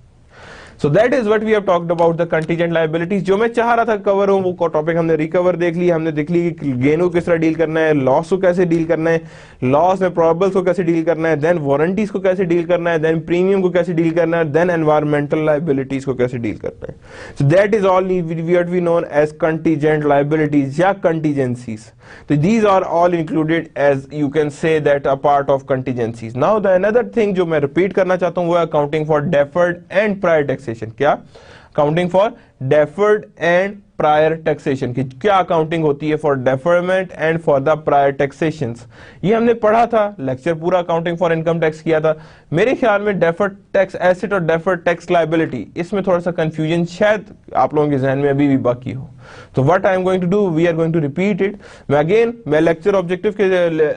A: So that is what we have talked about the contingent liabilities. जो मैं चाह रहा था cover हो वो topic हमने recover देख लिया, हमने देख ली कि गेन को किस तरह डील करना है, लॉस को कैसे डील करना है, लॉस में प्रोबेबल्स को कैसे डील करना है, देन वारंटीज को कैसे डील करना है, देन प्रीमियम को कैसे डील करना है, देन एनवायरमेंटल लाइबिलिटीज को कैसे डील करना है। So that is all what we known as contingent liabilities या कंटीजेंसीज। तो these are all included as you can say that a part of contingencies. Now the another thing जो मैं repeat करना चाहता हूँ वो है accounting for deferred and prior taxation। क्या? Accounting for deferred and prior taxation की क्या अकाउंटिंग होती है for deferment and for the prior taxations, ये हमने पढ़ा था, लेक्चर पूरा अकाउंटिंग फॉर इनकम टैक्स किया था। मेरे ख्याल में डेफर्ड टैक्स एसेट और डेफर्ड टैक्स लायबिलिटी, इसमें थोड़ा सा कंफ्यूजन शायद आप लोगों के जहन में अभी भी बाकी हो। तो what I am going to do, we are going to repeat it. मैं लेक्चर ऑब्जेक्टिव के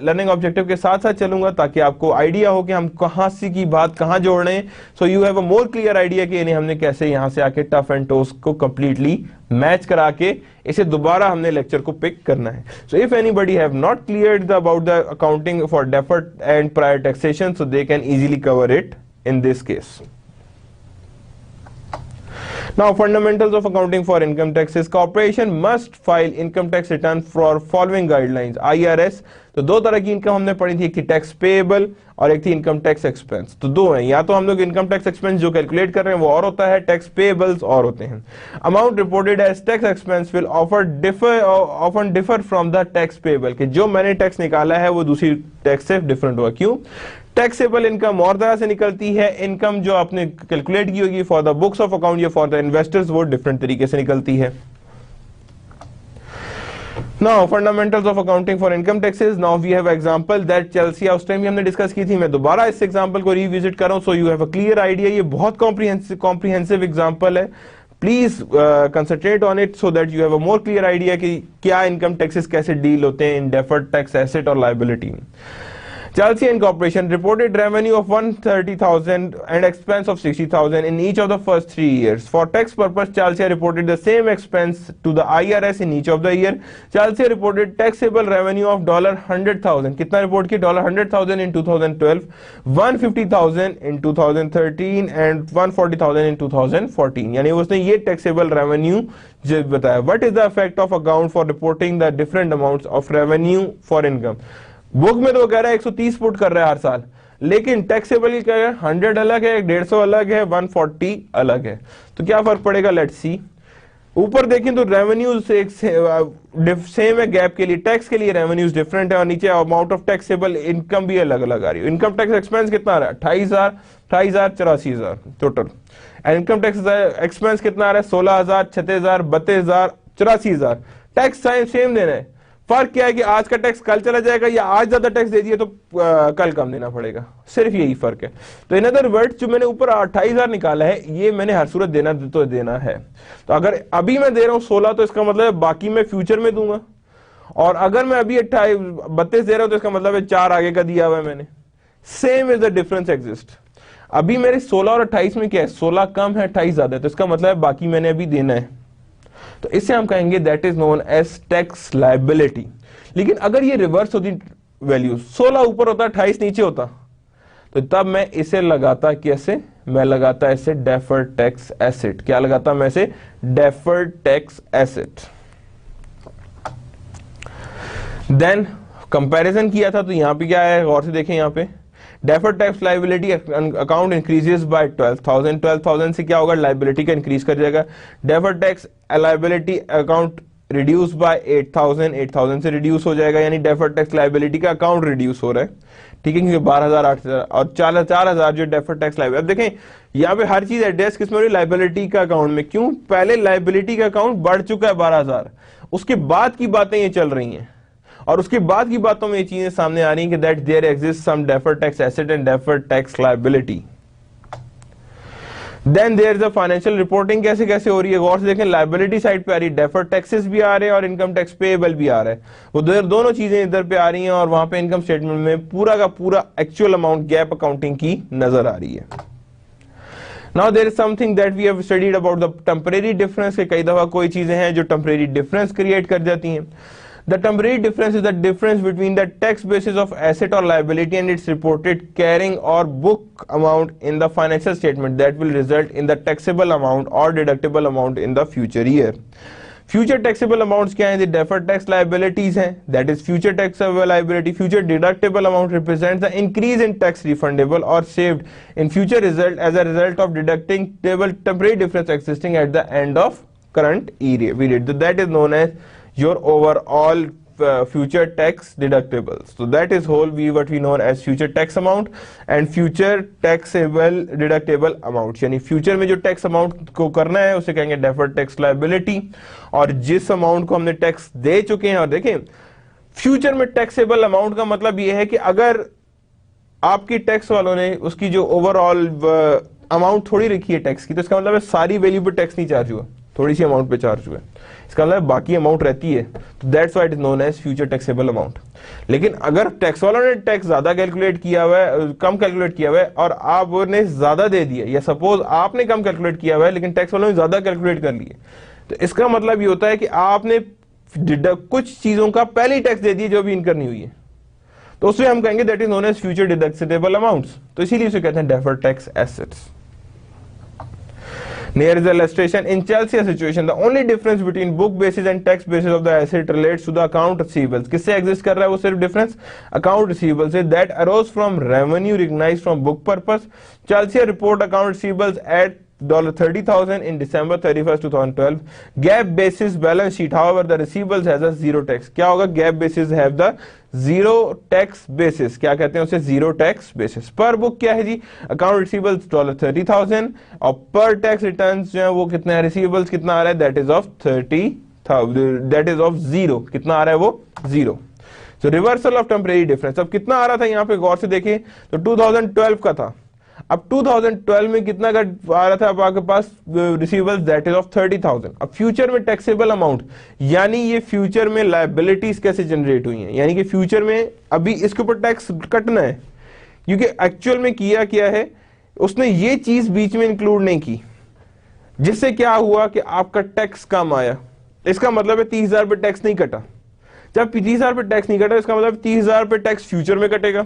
A: लर्निंग ऑब्जेक्टिव के साथ साथ चलूंगा ताकि आपको आइडिया हो कि हम कहां से की बात कहां जोड़ रहे हैं। So you have a more clear idea कि हमने कैसे यहां से आके टफ एंड टोस को कंप्लीटली मैच करा के इसे दोबारा हमने लेक्चर को पिक करना है। So if anybody have not cleared about the accounting for deferred and prior taxation, so they can easily cover it in this case. Now fundamentals of accounting for income taxes. Corporation must file income tax return for following guidelines. IRS, तो दो तरह की income हमने पढ़ी थी, एक थी tax payable और एक थी इनकम टैक्स एक्सपेंस। तो दो हैं, या तो हम लोग इनकम टैक्स एक्सपेंस जो कैलकुलेट कर रहे हैं वो और होता है, टैक्स पेएबल्स और होते हैं। Amount reported as tax expense will often differ from the tax payable, कि जो मैंने टैक्स निकाला है वो दूसरी टैक्स से डिफरेंट हुआ। क्यों? टैक्सेबल इनकम और तरह से निकलती है, इनकम जो आपने कैलकुलेट की होगी for the books of account या फॉर द इन्वेस्टर्स वो डिफरेंट तरीके से निकलती है। Now fundamentals of accounting for income taxes. Now we have example that Chelsea House time हमने डिस्कस की थी, मैं दोबारा इस एग्जांपल को रिविजिट कर रहा हूं, so you have a clear idea। ये बहुत comprehensive एग्जांपल है, please concentrate on it so that you have a more clear idea कि क्या इनकम टैक्सेस कैसे डील होते हैं इन डेफर्ड टैक्स एसेट और liability. Chelsea Incorporation reported revenue of 130,000 and expense of 60,000 in each of the first 3 years. For tax purpose, Chelsea reported the same expense to the IRS in each of the year. Chelsea reported taxable revenue of $100,000. कितना report की? $100,000 in 2012, 150,000 in 2013 and 140,000 in 2014. यानी उसने ये taxable revenue जो बताया। What is the effect of account for reporting the different amounts of revenue for income? Book में तो कह रहा है 130 पुट कर रहा है हर साल, लेकिन टैक्सेबल क्या है? 100 अलग है, 150 अलग है, 140 अलग है। तो क्या फर्क पड़ेगा? Let's see. ऊपर देखें तो रेवेन्यूज सेम है गैप के लिए, टैक्स के लिए रेवेन्यूज डिफरेंट है, और नीचे अमाउंट ऑफ टैक्सेबल इनकम भी अलग अलग आ रही है। इनकम टैक्स एक्सपेंस कितना आ रहा है? 28,000, 84,000 total. And income tax expense कितना आ रहा है? 16,000, 36,000, 32,000, 84,000। टैक्स सेम देना है, फर्क क्या है कि आज का टैक्स कल चला जाएगा या आज ज्यादा टैक्स दे दिए तो कल कम देना पड़ेगा, सिर्फ यही फर्क है। तो इन अदर वर्ड्स जो मैंने ऊपर 28,000 निकाला है ये मैंने हर सूरत देना तो देना है। तो अगर अभी मैं दे रहा हूं 16 तो इसका मतलब है बाकी मैं फ्यूचर में दूंगा, और अगर मैं अभी 32 दे रहा हूं तो इसका मतलब है 4 आगे का दिया हुआ है मैंने। Same is the difference exist. अभी मेरे 16 और 28 में क्या है? 16 कम है, 28 ज्यादा है, तो इसका मतलब है बाकी मैंने अभी देना है। तो इससे हम कहेंगे that is known as tax liability. लेकिन अगर ये रिवर्स होती वैल्यू, 16 ऊपर होता 28 नीचे होता, तो तब मैं इसे लगाता कैसे? मैं लगाता ऐसे डेफर्ड टैक्स एसेट। क्या लगाता मैं इसे? Deferred tax asset. Then comparison किया था, तो यहां पे क्या है? गौर से देखें, यहां पे deferred tax liability account increases by 12,000। 12,000 से क्या होगा? लायबिलिटी का इंक्रीज कर जाएगा। Deferred tax liability account reduce by 8000, 8000 से रिड्यूस हो जाएगा, यानी डेफर्ड टैक्स लायबिलिटी का अकाउंट रिड्यूस हो रहा है, ठीक है, क्योंकि 12,000, 8,000 और 4,000 जो डेफर्ड टैक्स लायबिलिटी। अब देखें यहाँ पे हर चीज एड्रेस किसमें हो रही है, लायबिलिटी का अकाउंट में। क्यों? पहले लायबिलिटी का अकाउंट बढ़ चुका है 12,000, उसके बाद की बातें ये चल रही हैं, और उसके बाद की बातों में ये चीजें सामने आ रही हैं कि that there exist some deferred tax asset and deferred tax liability. Then there is a financial reporting कैसे कैसे हो रही है, गौर से देखें, लायबिलिटी साइड पे आ रही है, डेफर्ड टैक्सेस भी आ रहे हैं और इनकम टैक्स पेएबल भी आ रहा है, वो दोनों चीजें इधर पे आ रही हैं, और वहां पे इनकम स्टेटमेंट में पूरा का पूरा एक्चुअल अमाउंट गैप अकाउंटिंग की नजर आ रही है। Now there is something that we have studied about the temporary difference, के कई दफा कोई चीजें हैं जो टेम्परेरी डिफरेंस क्रिएट कर जाती हैं। The temporary difference is the difference between the tax basis of asset or liability and its reported carrying or book amount in the financial statement that will result in the taxable amount or deductible amount in the future year. Future taxable amounts क्या हैं? The deferred tax liabilities हैं, that is future taxable liability. Future deductible amount represents the increase in tax refundable or saved in future result as a result of deducting temporary difference existing at the end of current period. So that is known as your overall future tax deductibles. So that is what we know as future tax amount and future taxable deductible amount. यानी future में जो tax amount को करना है उसे कहेंगे deferred tax liability, और जिस अमाउंट को हमने टैक्स दे चुके हैं, और देखें फ्यूचर में टैक्सेबल अमाउंट का मतलब यह है कि अगर आपकी टैक्स वालों ने उसकी जो ओवरऑल अमाउंट थोड़ी रखी है टैक्स की, तो इसका मतलब है सारी वैल्यू पे टैक्स नहीं चार्ज हुआ, थोड़ी सी अमाउंट पे चार्ज हुआ है, इसका मतलब बाकी अमाउंट रहती है, तो that's why it is known as future taxable amount. लेकिन अगर टैक्स वालों ने टैक्स ज्यादा कैलकुलेट किया हुआ है, कम कैलकुलेट किया हुआ है, और आपने ज्यादा दे दिया, या सपोज आपने कम कैलकुलेट किया हुआ है लेकिन टैक्स वालों ने ज्यादा कैलकुलेट कर लिए, तो इसका मतलब ये होता है कि आपने कुछ चीजों का पहले टैक्स दे दिया जो अभी इनकम नहीं हुई है, तो उसमें हम कहेंगे that is known as future deductible amounts, तो इसीलिए उसे कहते हैं deferred tax assets. Here is the illustration. In Chelsea situation, the only difference between book basis and tax basis of the asset relates to the account receivables. किससे exist कर रहा है वो सिर्फ difference? Account receivables से that arose from revenue recognized from book purpose. Chelsea report account receivables at $30,000 in December 31st, 2012. GAAP basis balance sheet. However, the receivables has a zero tax. क्या होगा? GAAP basis have the zero tax basis. क्या कहते हैं उसे? Zero tax basis. पर book क्या है जी? Account receivables $30,000 और पर टैक्स रिटर्न्स जो है वो कितने हैं? Receivables कितना आ रहा है? That is of 30,000. That is of zero. कितना आ रहा है वो? Zero. So reversal of temporary difference. अब कितना आ रहा था यहाँ पे गौर से देखें तो 2012 का था। अब 2012 में कितना का आ रहा था अब आपके पास रिसीवेबल्स, दैट इज ऑफ 30,000। अब फ्यूचर में टैक्सेबल अमाउंट, यानी ये फ्यूचर में लायबिलिटीज कैसे जनरेट हुई हैं, यानी कि फ्यूचर में अभी इसके ऊपर टैक्स कटना है, क्योंकि एक्चुअल में किया क्या है, उसने ये चीज बीच में इंक्लूड नहीं की, जिससे क्या हुआ कि आपका टैक्स कम आया। इसका मतलब है 30,000 पे टैक्स नहीं कटा। जब 30,000 पे टैक्स नहीं कटा, इसका मतलब 30,000 पे टैक्स फ्यूचर में कटेगा।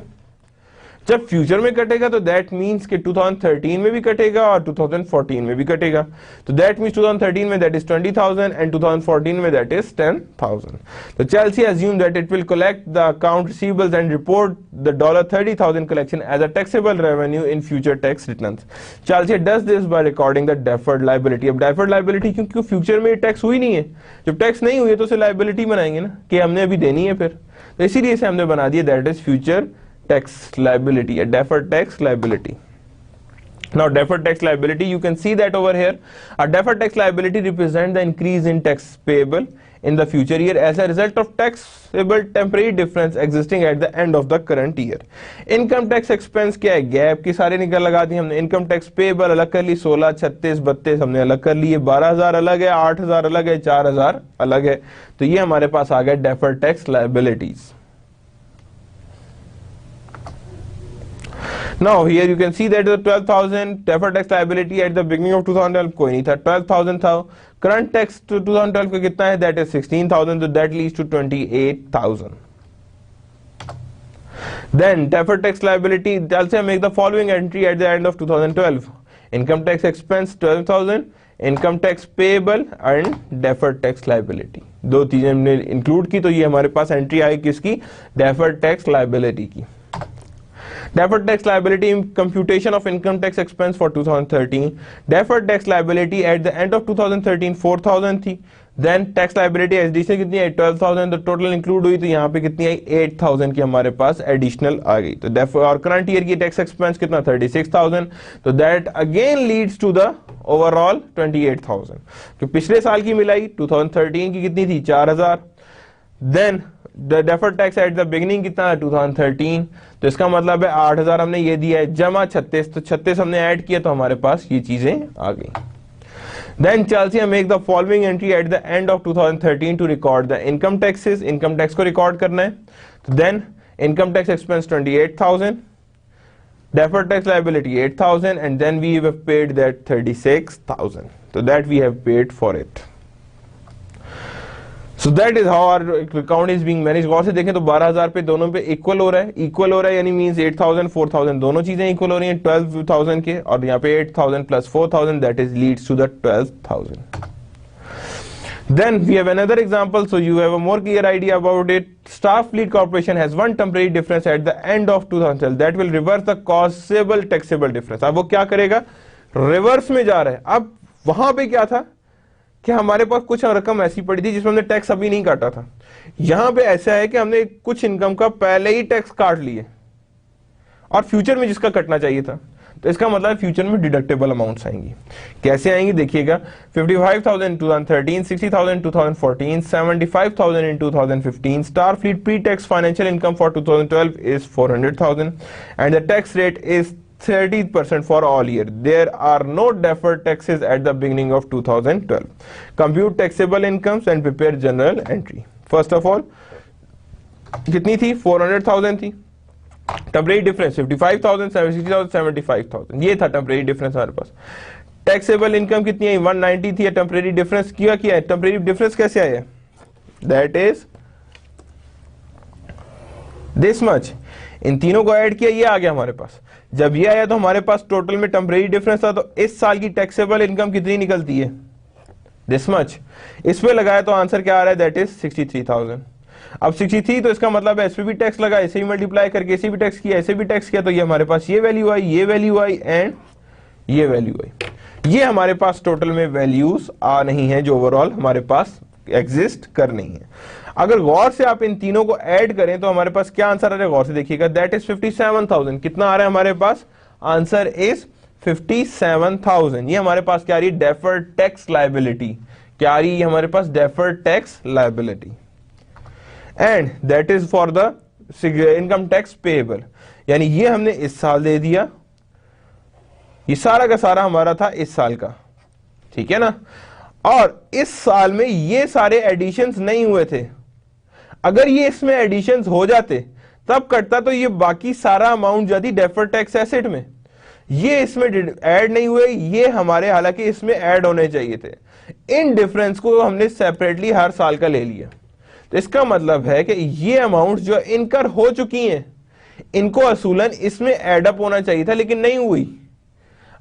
A: जब फ्यूचर में कटेगा तो दैट मींस कि 2013 में भी कटेगा और 2014 में भी कटेगा। तो दैट मींस 2013 में दैट इज 20,000 एंड 2014 में दैट इज 10,000। तो Chelsea assume that it will collect the account receivables and report the $30,000 collection as a taxable revenue in future tax returns. Chelsea does this by recording the deferred liability. अब deferred liability क्योंकि future में tax हुई नहीं है, जब tax नहीं हुई है तो उसे लाइबिलिटी बनाएंगे ना कि हमने अभी देनी है, फिर तो इसीलिए इसे हमने बना दिया that is future tax liability, a deferred tax liability. Now deferred tax liability, you can see that over here, a deferred tax liability represents the increase in tax payable in the future year as a result of taxable temporary difference existing at the end of the current year. Income tax expense क्या है? Gap की सारे निकल लगा दी हमने। Income tax payable अलग कर ली, 16, 36, 32 हमने अलग कर लिए, 12,000 अलग है, 8,000 अलग है, 4,000 अलग है। तो ये हमारे पास आ गया deferred tax liabilities. Now here you can see that the 12,000 deferred tax liability at the beginning of 2012 कोई नहीं था, 12,000 था। Current tax to 2012 का कितना है? That is 16,000, so that leads to 28,000. Then deferred tax liability, also make the following entry at the end of 2012. Income tax expense 12,000, income tax payable and deferred tax liability। दो चीजें हमने include की, तो ये हमारे पास एंट्री आई किसकी? Deferred tax liability की। Deferred tax liability computation of income tax expense for 2013. Deferred tax liability at the end of 2013 4,000 थी, देन टैक्स लाइबिलिटी एडिशनल कितनी है 12,000, तो टोटल इंक्लूड हुई तो यहाँ पे कितनी आई 8,000 की हमारे पास एडिशनल आ गई। तो therefore और करंट ईयर की टैक्स एक्सपेंस कितना 36,000, तो that again leads to the overall 28,000। तो पिछले साल की मिलाई 2013 की कितनी थी 4,000, then the deferred tax at the beginning कितना है 2013, तो इसका मतलब है 8,000 हमने ये दिया है जमा 36, तो 36 हमने ऐड किया तो हमारे पास ये चीजें आ गई। Then Chelsea make the following entry at the end of 2013 to record the income taxes. Income tax को record करना है। तो then income tax expense 28,000, deferred tax liability 8,000, and then we have paid that 36,000. So that we have paid for it. So that is how our account is being managed. गौर से देखें तो 12,000 पे दोनों पे इक्वल हो रहा है, इक्वल हो रहा है यानी मींस 8,000 4,000 दोनों चीजें इक्वल हो रही हैं 12,000 के, और यहाँ पे 8,000 plus 4,000 that is leads to the 12,000. Then we have another example, so you have a more clear idea about it. Starfleet Corporation has one temporary difference at the end of 2012 that will reverse the causable taxable difference. अब वो क्या करेगा, reverse में जा रहा है। अब वहां पे क्या था कि हमारे पास कुछ रकम ऐसी पड़ी थी जिसमें हमने टैक्स अभी नहीं काटा था। यहां पे ऐसा है कि हमने कुछ इनकम का पहले ही टैक्स काट लिए और फ्यूचर में जिसका कटना चाहिए था, तो इसका मतलब फ्यूचर में डिडक्टेबल अमाउंट्स आएंगी। कैसे आएंगी देखिएगा, 55,000 in 2013, 60,000 in 2014, 75,000 in 2015. Starfleet pre-tax financial income for 2012 is 400,000 and the tax rate is 30% for all year. There are no deferred taxes at the beginning of 2012. Compute taxable incomes and prepare journal entry. First of all, कितनी थी 400,000 थी, temporary difference 55,000, 60,000, 75,000, ये था temporary difference हमारे पास। Taxable income कितनी है 190 थी, temporary difference किया है। टेम्परेरी डिफरेंस कैसे आया, दैट इज दिस मच, इन तीनों को ऐड किया, ये आ गया हमारे पास। जब ये आया तो हमारे पास टोटल में टेम्परेरी डिफरेंस था, तो इस साल की टैक्सेबल इनकम कितनी निकलती है दिस मच, इस पे लगाया तो आंसर क्या आ रहा है, दैट इज 63,000। अब 63 तो इसका मतलब है इस पे भी टैक्स लगा, ऐसे ही मल्टीप्लाई करके ऐसे भी टैक्स किया, ऐसे भी टैक्स किया, तो ये हमारे पास ये वैल्यू आई, ये वैल्यू आई एंड ये वैल्यू आई। ये हमारे पास टोटल में वैल्यूज आ नहीं है जो ओवरऑल हमारे पास एग्जिस्ट कर नहीं है। अगर गौर से आप इन तीनों को ऐड करें तो हमारे पास क्या आंसर आ रहा है, गौर से देखिएगा, दैट इज 57,000। कितना आ रहा है हमारे पास, आंसर इज 57,000। ये हमारे पास क्या आ रही है, डेफर्ड टैक्स लायबिलिटी, क्या आ रही है हमारे पास, deferred tax liability, and that is for the income tax payable, यानी ये हमने इस साल दे दिया, ये सारा का सारा हमारा था इस साल का, ठीक है ना। और इस साल में ये सारे एडिशंस नहीं हुए थे, अगर ये इसमें एडिशंस हो जाते तब कटता, तो ये बाकी सारा अमाउंट जाती डेफर्ड टैक्स एसेट में, ये इसमें ऐड नहीं हुए, ये हमारे हालांकि इसमें ऐड होने चाहिए थे। इन डिफरेंस को हमने सेपरेटली हर साल का ले लिया, तो इसका मतलब है कि ये अमाउंट जो इनकर हो चुकी हैं, इनको असूलन इसमें एडअप होना चाहिए था, लेकिन नहीं हुई।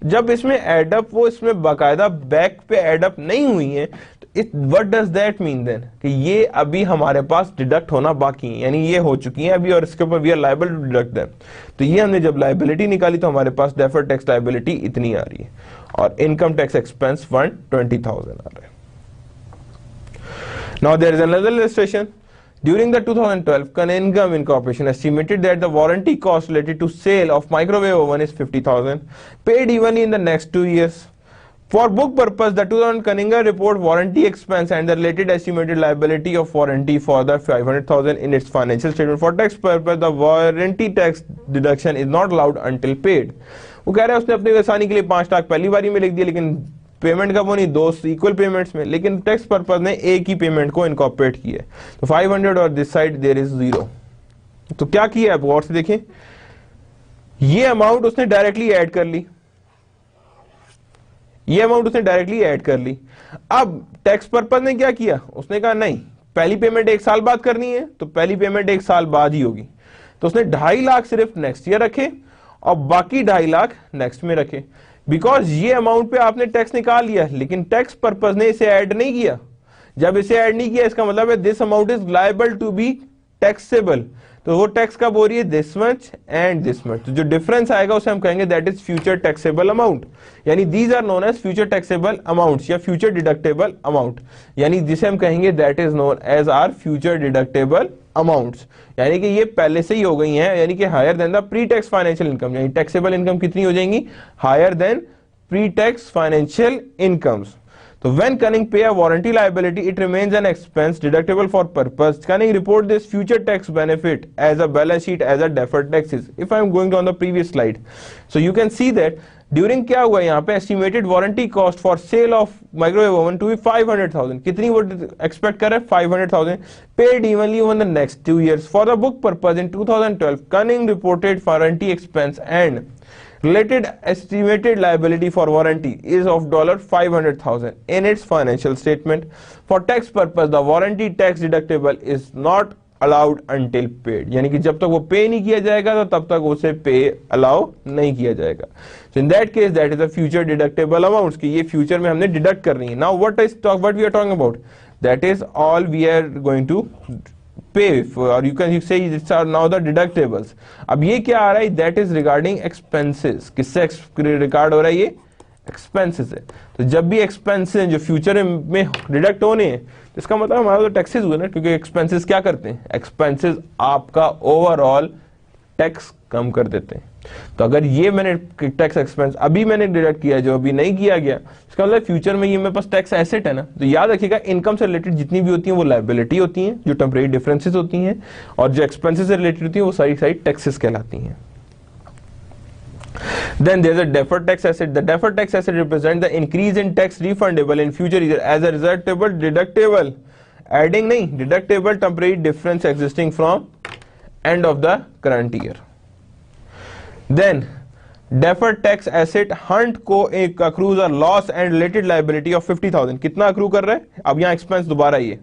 A: जब इसमें एडअप, वो इसमें बाकायदा बैक पे एडअप नहीं हुई है, तो what does that mean then, कि ये अभी हमारे पास डिडक्ट होना बाकी है, यानी ये हो चुकी है अभी और इसके ऊपर we are liable to deduct them. तो ये हमने जब लायबिलिटी निकाली तो हमारे पास डेफर्ड टैक्स लायबिलिटी इतनी आ रही है और इनकम टैक्स एक्सपेंस 120,000 आ रहा है। Now there is another illustration. During the 2012, Cunningham Incorporation estimated that the warranty cost related to sale of microwave oven is 50,000, paid evenly in the next 2 years. For book purpose, the 2000 Cunningham report warranty expense and the related estimated liability of warranty for the 500,000 in its financial statement. For tax purpose, the warranty tax deduction is not allowed until paid. वो कह रहा है उसने अपनी आसानी के लिए 5 लाख पहली बारी में लिख दिया, लेकिन पेमेंट का वो नहीं, 2 इक्वल पेमेंट्स में, लेकिन टैक्स पर्पस ने एक ही पेमेंट को इनकॉर्पोरेट किया है। तो 500 और दिस साइड देयर इज 0। तो क्या किया है, गौर से देखें, ये अमाउंट उसने डायरेक्टली ऐड कर ली, ये अमाउंट उसने डायरेक्टली ऐड कर ली। अब टैक्स पर्पस ने क्या किया, उसने कहा नहीं, पहली पेमेंट 1 साल बाद करनी है तो पहली पेमेंट 1 साल बाद ही होगी, तो उसने 2.5 लाख सिर्फ नेक्स्ट ईयर रखे और बाकी 2.5 लाख नेक्स्ट में रखे, बिकॉज ये अमाउंट पे आपने टैक्स निकाल लिया, लेकिन टैक्स पर्पस ने इसे ऐड नहीं किया। जब इसे ऐड नहीं किया, इसका मतलब है this amount is liable to be taxable, तो वो टैक्स कब हो रही है, this much and this much, तो जो डिफरेंस आएगा उसे हम कहेंगे that is future taxable amount, यानी these are known as future taxable amounts या फ्यूचर डिडक्टेबल अमाउंट, यानी जिसे हम कहेंगे that is known as are future deductible amounts, यानी कि ये पहले से ही हो गई हैं, यानी कि higher than the pre tax financial income, यानी टैक्सेबल इनकम कितनी हो जाएंगी, higher than pre tax financial incomes. So when Cunning pay a warranty liability, it remains an expense deductible for purpose. Cunning report this future tax benefit as a balance sheet as a deferred taxes. If I am going on the previous slide, so you can see that during क्या हुआ यहाँ पे estimated warranty cost for sale of microwave oven to be 500,000. कितनी वो expect कर रहे हैं 500,000 paid evenly over the next 2 years. For the book purpose in 2012, Cunning reported warranty expense and related estimated liability for warranty is of $500,000 in its financial statement. For tax purpose, the warranty tax deductible is not allowed until paid. यानी कि जब तक वो पे नहीं किया जाएगा तो तब तक उसे पे अलाउ नहीं किया जाएगा. So in that case, that is a future deductible amounts कि ये फ्यूचर में हमने डिडक्ट करनी है. Now what we are talking about? That is all we are going to pay for, or you can say it's are now the deductibles. अब ये क्या आ रहा है, that is regarding expenses. किससे रिकॉर्ड हो रहा है, ये expenses है. तो जब भी expenses जो फ्यूचर में डिडक्ट होने हैं तो इसका मतलब हमारा तो टैक्सेस हुए ना, क्योंकि expenses क्या करते हैं, expenses आपका ओवरऑल टैक्स कम कर देते हैं. तो अगर ये मैंने टैक्स एक्सपेंस अभी मैंने डिडक्ट किया जो अभी नहीं किया गया, इसका मतलब फ्यूचर में ये मेरे पास टैक्स एसेट है ना. तो याद रखिएगा इनकम से रिलेटेड जितनी भी होती हैं वो लायबिलिटी होती हैं, जो टेम्परेरी डिफरेंसेस होती हैं, और जो एक्सपेंसेस से रिलेटेड होती हैं वो सारी टैक्सेस कहलाती हैं. Then there is a deferred tax asset. The deferred tax asset represents the increase in tax refundable in future either as a resultable deductible, adding नहीं deductible temporary difference existing from end of the current year. Then deferred tax asset hunt को एक accrues a loss and related liability of 50,000. कितना accrue कर रहा है, अब यहाँ expense दोबारा ये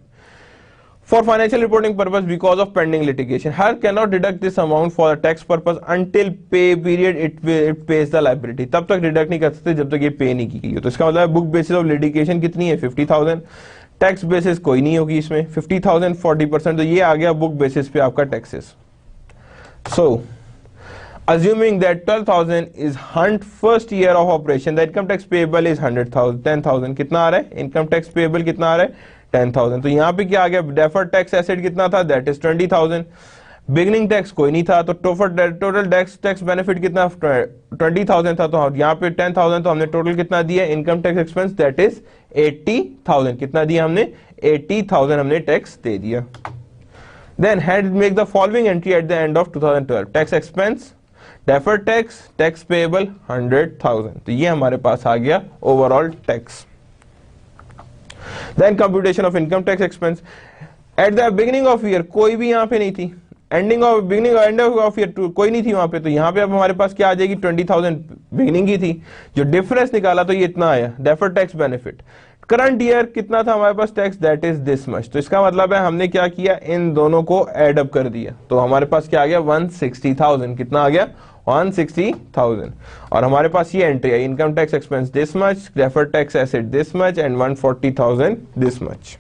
A: for financial reporting purpose because of pending litigation. Her cannot deduct this amount for the tax purpose until pay period it pays the liability. तब तक deduct नहीं कर सकते जब तक ये पे नहीं की गई हो. तो इसका मतलब book basis of litigation कितनी है 50,000, tax basis कोई नहीं होगी इसमें, 50,000 40%, तो ये आ गया book basis पे आपका taxes. So assuming that 12,000 is Hunt first year of operation, the income tax payable is 100,000 10,000. कितना आ रहा है income tax payable, कितना आ रहा है 10,000. तो यहाँ पे क्या आ गया, deferred tax asset कितना था, that is 20,000. beginning tax कोई नहीं था, तो total tax benefit कितना 20,000 था, तो यहाँ पे 10,000, तो हमने total कितना दिया income tax expense, that is 80,000. कितना दिया हमने 80,000 हमने tax दे दिया. Then had make the following entry at the end of 2012. Tax expense, deferred tax, tax payable 100,000. तो ये हमारे पास आ गया overall tax. Then computation of income tax expense at the beginning of year कोई भी यहाँ पे नहीं थी, end of year कोई नहीं थी वहाँ पे, तो यहाँ पे अब हमारे पास क्या आ जाएगी 20,000 beginning की थी, जो difference निकाला तो ये इतना आया deferred tax benefit. Current year कितना था हमारे पास tax, that is this much. तो इसका मतलब है हमने क्या किया, इन दोनों को एड अप कर दिया, तो हमारे पास क्या आ गया 160,000. कितना आ गया 160,000. और हमारे पास ये एंट्री है, income tax expense this much, deferred tax asset this much and 140,000 this much.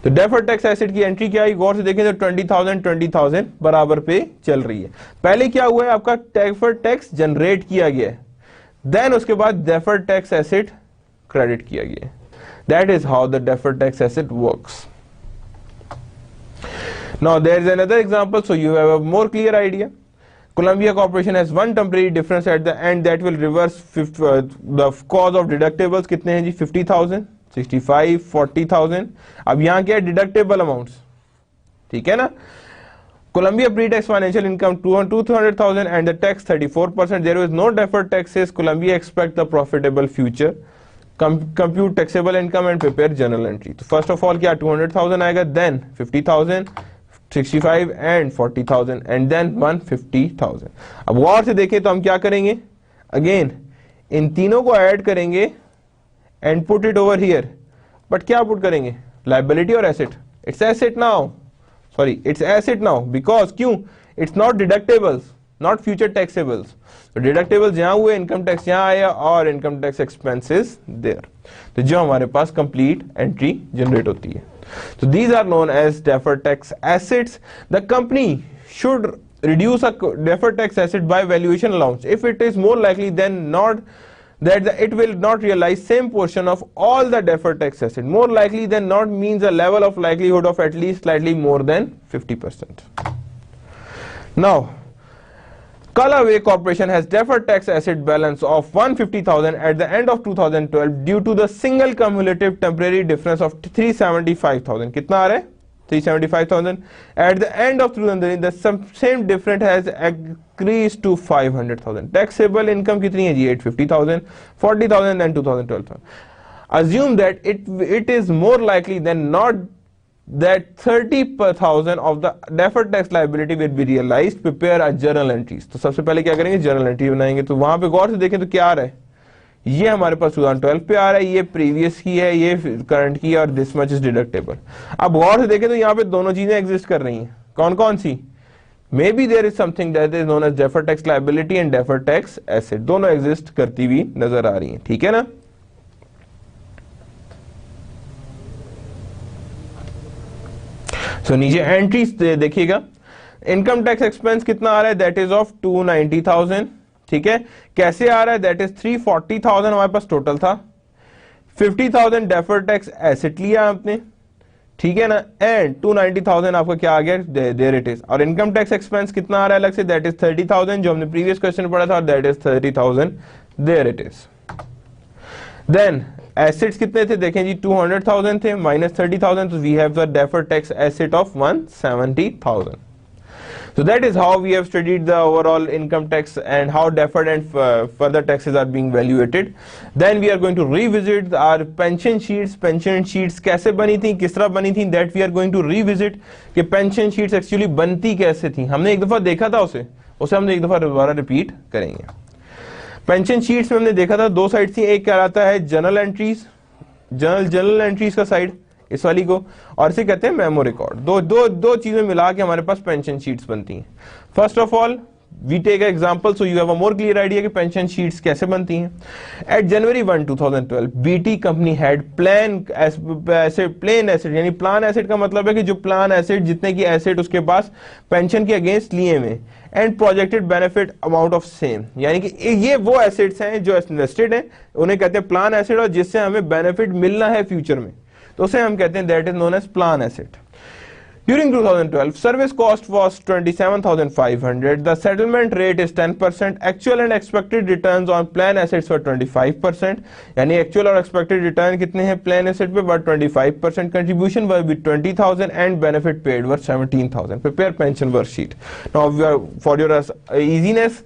A: तो डेफर्ड टैक्स एसेट की एंट्री क्या है, गौर से देखें तो 20,000 बराबर पे चल रही है. पहले क्या हुआ है, आपका डेफर्ड टैक्स जनरेट किया गया है, देन उसके बाद डेफर्ड टैक्स एसेट क्रेडिट किया गया है. That is how the deferred tax asset works. Now there is another example, so you have a more clear idea. Columbia Corporation has one temporary difference at the end that will reverse the cause of deductibles. कितने हैं जी 50,000, 65, 40,000. अब यहाँ क्या है deductible amounts, ठीक है ना. Columbia pre-tax financial income 200,000 and the tax 34%. There is no deferred taxes. Columbia expect the profitable future. Compute taxable income and prepare journal entry. तो first of all क्या 200,000 आएगा, then 50,000, 65 and 40,000 and then 150,000. अब गौर से देखें तो हम क्या करेंगे, अगेन इन तीनों को ऐड करेंगे and put it over here. But क्या पुट करेंगे, लाइबिलिटी और asset. It's asset now, sorry it's asset now, because क्यों, it's not deductibles, not future taxables. तो डिडक्टेबल्स यहां हुए, इनकम टैक्स यहां आया और इनकम टैक्स एक्सपेंसेस देयर. तो जो हमारे पास कंप्लीट एंट्री जनरेट होती है. तो these are known as deferred tax assets. The company should reduce a deferred tax asset by valuation allowance if it is more likely than not that it will not realize same portion of all the deferred tax asset. More likely than not means a level of likelihood of at least slightly more than 50%. Now, Callaway Corporation has deferred tax asset balance of 150,000 at the end of 2012 due to the single cumulative temporary difference of 375,000. कितना आ रहा है? 375,000. At the end of 2013, the same difference has increased to 500,000. Taxable income कितनी है जी? 850,000, 40,000 and 2012. Assume that it is more likely than not that 30,000 of the deferred tax liability will be realized. Prepare a journal entries. तो सबसे पहले क्या करेंगे? Journal entry बनाएंगे. तो वहां पे गौर से देखें तो क्या आ रहा है? ये हमारे पास 2012 पे आ रहा है, ये प्रीवियस की है, ये करंट की है और दिस मच इज डिडक्टेबल. अब गौर से देखें तो यहाँ पे दोनों चीजें एग्जिस्ट कर रही हैं. कौन कौन सी? Maybe there is something that is known as deferred tax liability and deferred tax asset. दोनों एग्जिस्ट करती हुई नजर आ रही है. ठीक है ना? तो नीचे एंट्रीज देखिएगा. इनकम टैक्स एक्सपेंस कितना आ रहा है? That is of 290,000. ठीक है. कैसे आ रहा है? दैट इज 340,000 हमारे पास टोटल था. 50,000 डेफर्ड टैक्स एसेट लिया आपने. ठीक है ना? एंड 290,000 आपका क्या आ गया? There it is. और इनकम टैक्स एक्सपेंस कितना आ रहा है अलग से? दैट इज 30,000 जो हमने प्रीवियस क्वेश्चन पढ़ा था. That is 30,000. There it is. Then assets कितने थे? देखें जी 200,000 थे माइनस 30,000. तो we have the deferred tax asset of 170,000. So that is how we have studied the overall income tax and how deferred and further taxes are being valuated. Then we are going to revisit our pension sheets. Pension sheets कैसे बनी थी, किस तरह बनी थी, that we are going to revisit कि pension sheets actually बनती कैसे थी. हमने एक दफा देखा था उसे हम एक दफा दोबारा रिपीट करेंगे. पेंशन शीट्स में हमने देखा था दो साइड थी. एक कहलाता है जनरल एंट्रीज, जनरल एंट्रीज का साइड इस वाली को, और इसे कहते हैं मेमो रिकॉर्ड. दो चीजें मिला के हमारे पास पेंशन शीट्स बनती हैं. First of all we take example so you have a more clear idea कि पेंशन शीट्स कैसे बनती हैं. At January 1, 2012 BT company had plan asset, यानी प्लान एसेट का मतलब है कि जो प्लान एसेट, जितने की एसेट उसके पास पेंशन के अगेंस्ट लिए हुए, and projected benefit amount of same, यानी कि ये वो एसेट्स हैं जो इन्वेस्टेड हैं, उन्हें कहते हैं प्लान एसेट, और जिससे हमें बेनिफिट मिलना है फ्यूचर में, तो उसे हम कहते हैं that is known as plan asset. During 2012, service cost was 27,500. The settlement rate is 10%. Actual and expected returns on plan assets were 25%. यानी actual और expected return कितने हैं plan asset पे? Were 25%. Contribution were 20,000 and benefit paid were 17,000. Prepare pension worksheet. Now, for your easiness,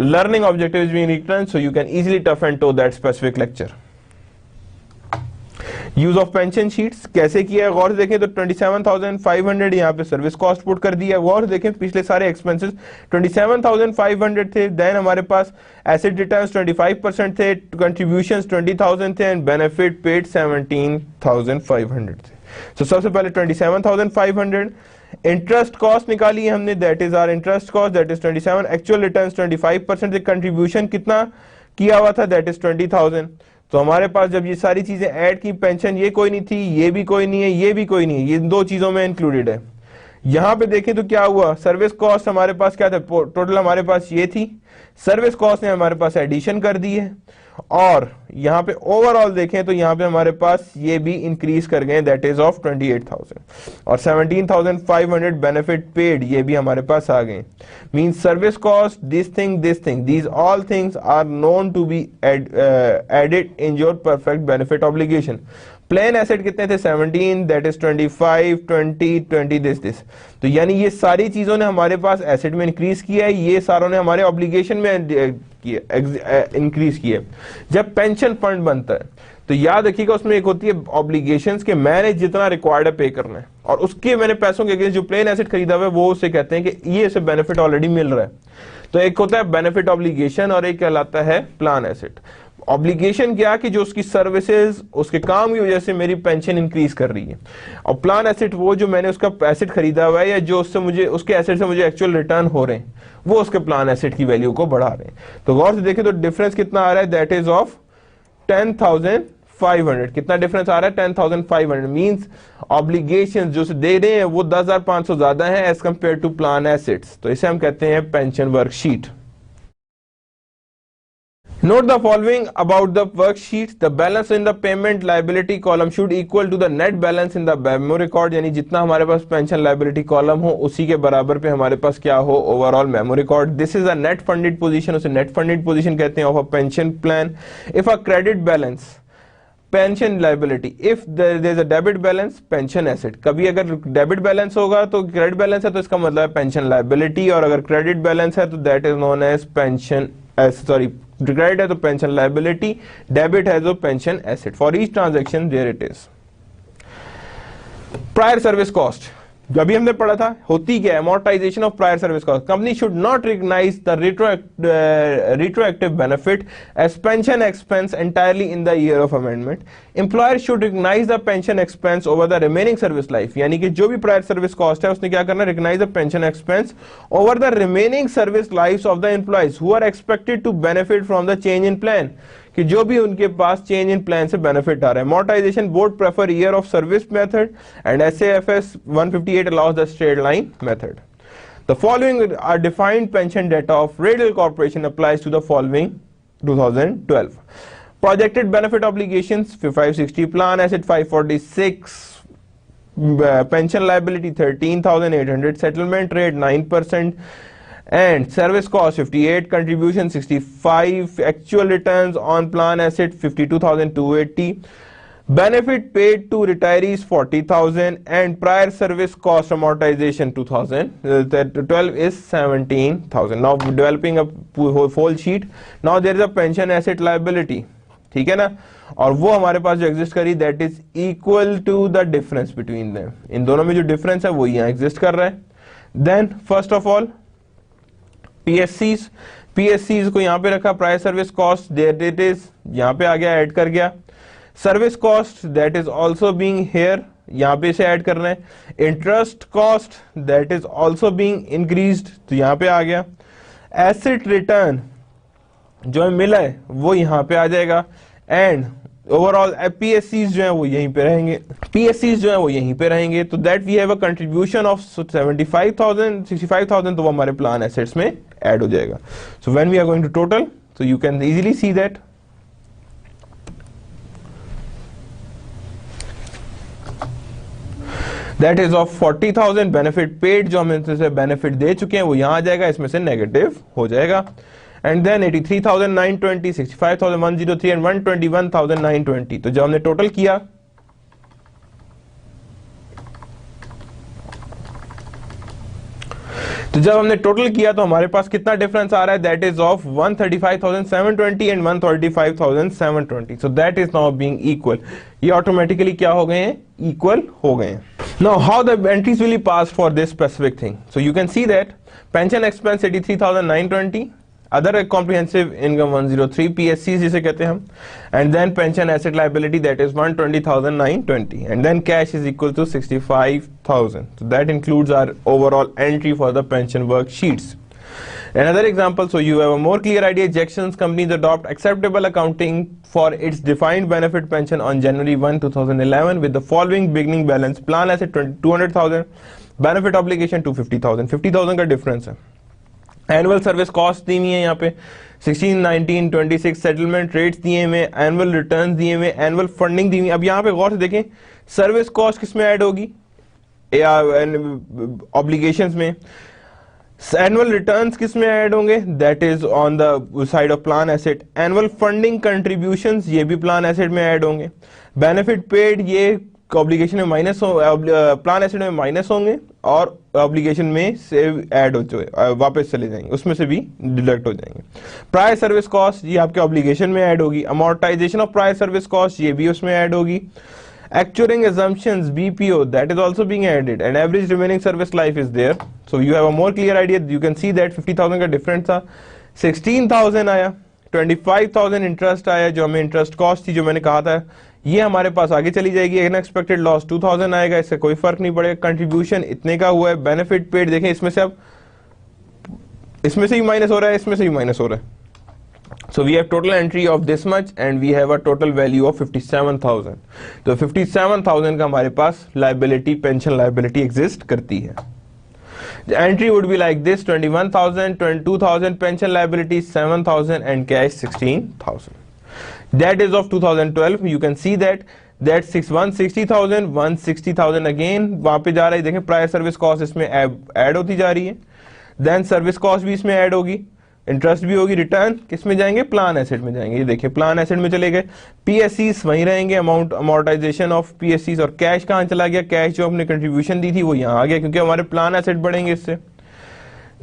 A: learning objective is being written, so you can easily tough and toe that specific lecture. Use of pension sheets कैसे किया है गौर से देखें तो 27,500 यहाँ पे service cost put कर दिया. गौर से देखें पिछले सारे एक्सपेंसेस 27,500 थे. देन हमारे पास एसेट रिटर्न्स 25% थे, कंट्रीब्यूशंस 20,000 थे, एंड बेनिफिट पेड 17,500 थे. तो सबसे पहले 27,500. इंटरेस्ट कॉस्ट निकाली है हमने, that is our interest cost, that is 27. Actual returns 25% थे. कंट्रीब्यूशन कितना किया हुआ था? That is 20,000. तो हमारे पास जब ये सारी चीजें ऐड की, पेंशन ये कोई नहीं थी, ये भी कोई नहीं है, ये भी कोई नहीं है, ये दो चीजों में इंक्लूडेड है. यहां पे देखें तो क्या हुआ? सर्विस कॉस्ट हमारे पास क्या था? टोटल हमारे पास ये थी. सर्विस कॉस्ट ने हमारे पास एडिशन कर दी है, और यहां पे ओवरऑल देखें तो यहां पे हमारे पास ये भी इंक्रीज कर गए, दैट इज ऑफ 28,000, और 17,500 बेनिफिट पेड ये भी हमारे पास आ गए. Means service cost, this thing, these all things are known to be added in your perfect benefit obligation. Plan asset कितने थे? 17, दैट इज 25, 20, दिस. तो यानी ये सारी चीजों ने हमारे पास एसेट में इंक्रीज किया है, ये सारों ने हमारे ऑब्लिगेशन में इंक्रीज किया. जब पेंशन फंड बनता है तो याद रखिएगा उसमें एक होती है ऑब्लिगेशंस के मैंने जितना रिक्वायर्ड है पे करना है, और उसके मैंने पैसों के अगेंस्ट जो प्लेन एसेट खरीदा हुआ है वो उसे कहते हैं कि ये इसे बेनिफिट ऑलरेडी मिल रहा है. तो एक होता है बेनिफिट ऑब्लिगेशन और एक कहलाता है प्लान एसेट. ऑब्लिगेशन क्या कि जो उसकी सर्विसेज, उसके काम की वजह से मेरी पेंशन इंक्रीज कर रही है, और प्लान एसेट वो जो मैंने उसका एसेट खरीदा हुआ है या जो उससे मुझे उसके एसेट से मुझे एक्चुअल रिटर्न हो रहे हैं वो उसके प्लान एसेट की वैल्यू को बढ़ा रहे हैं. तो गौर से देखें तो डिफरेंस कितना आ रहा है? दैट इज ऑफ 10,000 10,500, कितना डिफरेंस आ रहा है 10,500, मींस ऑब्लिगेशंस जो दे रहे हैं वो 10,500 ज्यादा है as compare to plan assets, तो इसे हम कहते हैं pension worksheet. Note the following about the worksheet. The balance in the payment liability column should equal to the net balance in the memo record, यानी जितना हमारे पास पेंशन लाइबिलिटी कॉलम हो उसी के बराबर पे हमारे पास क्या हो overall memo record. This is a net funded position, उसे नेट फंडेड पोजीशन कहते हैं of a pension plan. If a credit balance pension liability, if there is a debit balance pension asset, कभी अगर डेबिट बैलेंस होगा तो credit balance है तो इसका मतलब है पेंशन लाइबिलिटी, और अगर क्रेडिट बैलेंस है तो that is known as pension sorry credit है तो पेंशन लाइबिलिटी, डेबिट है तो pension asset. For each transaction there it is. Prior service cost जो अभी हमने पढ़ा था होती क्या है, amortization of prior service cost. Company should not recognize the retroactive benefit as pension expense entirely in the year of amendment. Employer should recognize the pension expense over the remaining service life, यानी कि जो भी prior service cost है उसने क्या करना, recognize the pension expense over the remaining service lives of the employees who are expected to benefit from the change in plan, कि जो भी उनके पास चेंज इन प्लान से बेनिफिट आ रहा है। Amortisation board prefer year of service method and SAFS 158 allows the straight line method. The following are defined pension data of Radial Corporation applies to the following 2012. Projected benefit obligations 560, plan asset 546, pension liability 13,800, settlement rate 9%, and service cost 58, contribution 65, actual returns on plan asset 52,280, benefit paid to retirees 40,000, and prior service cost amortization 2012 is 17,000. Now developing a whole sheet. Now there is a pension asset liability, ठीक है ना, और वो हमारे पास जो exist करी that is equal to the difference between them, इन दोनों में जो डिफरेंस है वो यहाँ एग्जिस्ट कर रहा है। देन फर्स्ट ऑफ ऑल पीएससीज को यहां पे रखा, price service cost that it is यहां पे आ गया, ऐड कर गया। Service cost that is also being here, यहां पे से ऐड कर रहे हैं। Interest cost that is also being increased, तो यहां पे आ गया। एसेट रिटर्न जो है मिला है वो यहां पे आ जाएगा, एंड ओवरऑल पीएससीज जो है वो यहीं पे रहेंगे, तो that we have a contribution of 65,000 तो वो हमारे प्लान एसेट्स में ऐड हो जाएगा। So when we are going to total, so you can easily see that that is of 40,000 benefit paid, जो हम इनसे बेनिफिट दे चुके हैं वो यहां आ जाएगा, इसमें से नेगेटिव हो जाएगा। And then 83,920, 65,103 and 121,920। तो जब हमने टोटल किया तो हमारे पास कितना डिफरेंस आ रहा है, that is of 135,720 and 135,720। So that is now being equal, ये ऑटोमेटिकली क्या हो गए हैं, इक्वल हो गए हैं। Now how the entries will be passed for this specific thing, so you can see that pension expense 83,920, other comprehensive income 103, PSC जिसे कहते हैं हम, and then pension asset liability that is 120,920, and then cash is equal to 65,000. So that includes our overall entry for the pension worksheets. Another example, so you have a more clear idea. Jackson's companies adopt acceptable accounting for its defined benefit pension on January 1, 2011 with the following beginning balance: plan asset 200,000, benefit obligation 250,000, 50,000 का difference है। Annual service cost दी हुई है यहाँ पे 16, 19, 26, settlement rates दिए हुए, annual return दिए हुए, एनुअल फंडिंग दी हुई। अब यहाँ पे गौर से देखें सर्विस कॉस्ट किस में ऐड होगी, ऑब्लिगेशंस में। एनुअल रिटर्न्स किस में ऐड होंगे, that is on the side of plan asset. Annual funding contributions ये भी प्लान एसेट में ऐड होंगे। बेनिफिट पेड ये ऑब्लिगेशन में माइनस हो, प्लान एसेट में माइनस होंगे और ऑब्लिगेशन में से ऐड हो जाए, वापस चले जाएंगे, उसमें से भी डिडक्ट हो जाएंगे। प्रायर सर्विस कॉस्ट ये आपके ऑब्लिगेशन में ऐड होगी। Amortisation of prior service cost ये भी उसमें ऐड होगी। Actuating assumptions BPO that is also being added, and average remaining service life is there, so you have a more clear idea. You can see that 50,000 का difference था, 16,000 आया, 25,000 interest आया, जो हमें इंटरेस्ट कॉस्ट थी जो मैंने कहा था ये हमारे पास आगे चली जाएगी। अनएक्सपेक्टेड लॉस 2,000 आएगा, इससे कोई फर्क नहीं पड़ेगा। कंट्रीब्यूशन इतने का हुआ है। बेनिफिट पेड देखें इसमें से अब इसमें से ही माइनस हो रहा है, इसमें से ही माइनस हो रहा है, So we have total entry of this much and we have a total value of 57,000. तो 57,000 का हमारे पास liability, pension liability exist करती है. The entry would be like this: 21,000, 22,000 pension liability, 7,000 and cash 16,000. That is of 2012. You can see that 160,000, 160,000 again वहाँ पे जा रहा है. देखें prior service cost इसमें add होती जा रही है. Then service cost भी इसमें add होगी, इंटरेस्ट भी होगी. रिटर्न किस में जाएंगे? प्लान एसेट में जाएंगे. ये देखिए प्लान एसेट में चले गए. पीएससीज वहीं रहेंगे, अमाउंट अमोर्टाइजेशन ऑफ पीएससीज. और कैश कहाँ चला गया? कैश जो हमने कंट्रीब्यूशन दी थी वो यहाँ आ गया क्योंकि हमारे प्लान एसेट बढ़ेंगे इससे.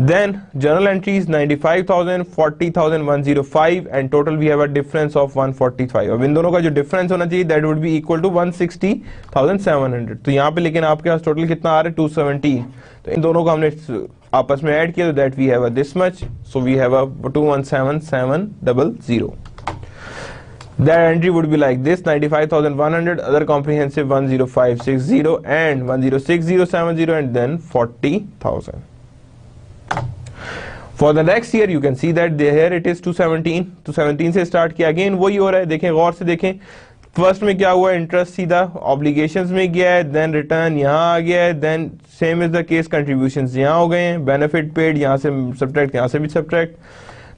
A: Then journal entries 95,000, 40,000, 105 and total we have a difference of 145. अब इन दोनों का जो डिफरेंस होना चाहिए that would be equal to 160,700. तो यहाँ पे लेकिन आपके पास टोटल कितना आ रहा है? 217. तो इन दोनों को हमने आपस में ऐड किया तो that we have a this much. So we have a 217,700. That entry would be like this: 95,100, other comprehensive 10560 and 106,070 and then 40,000. For the next year you can see that here it is 217 से start किया. Again वही हो रहा है. देखें गौर से देखें. First में क्या हुआ? इंटरेस्ट सीधा ऑब्लिगेशंस में गया है, देन रिटर्न यहाँ आ गया है, then same is the case contributions यहाँ हो गए हैं, बेनिफिट पेड यहाँ से सब्ट्रैक्ट, यहाँ से भी सब्ट्रैक्ट.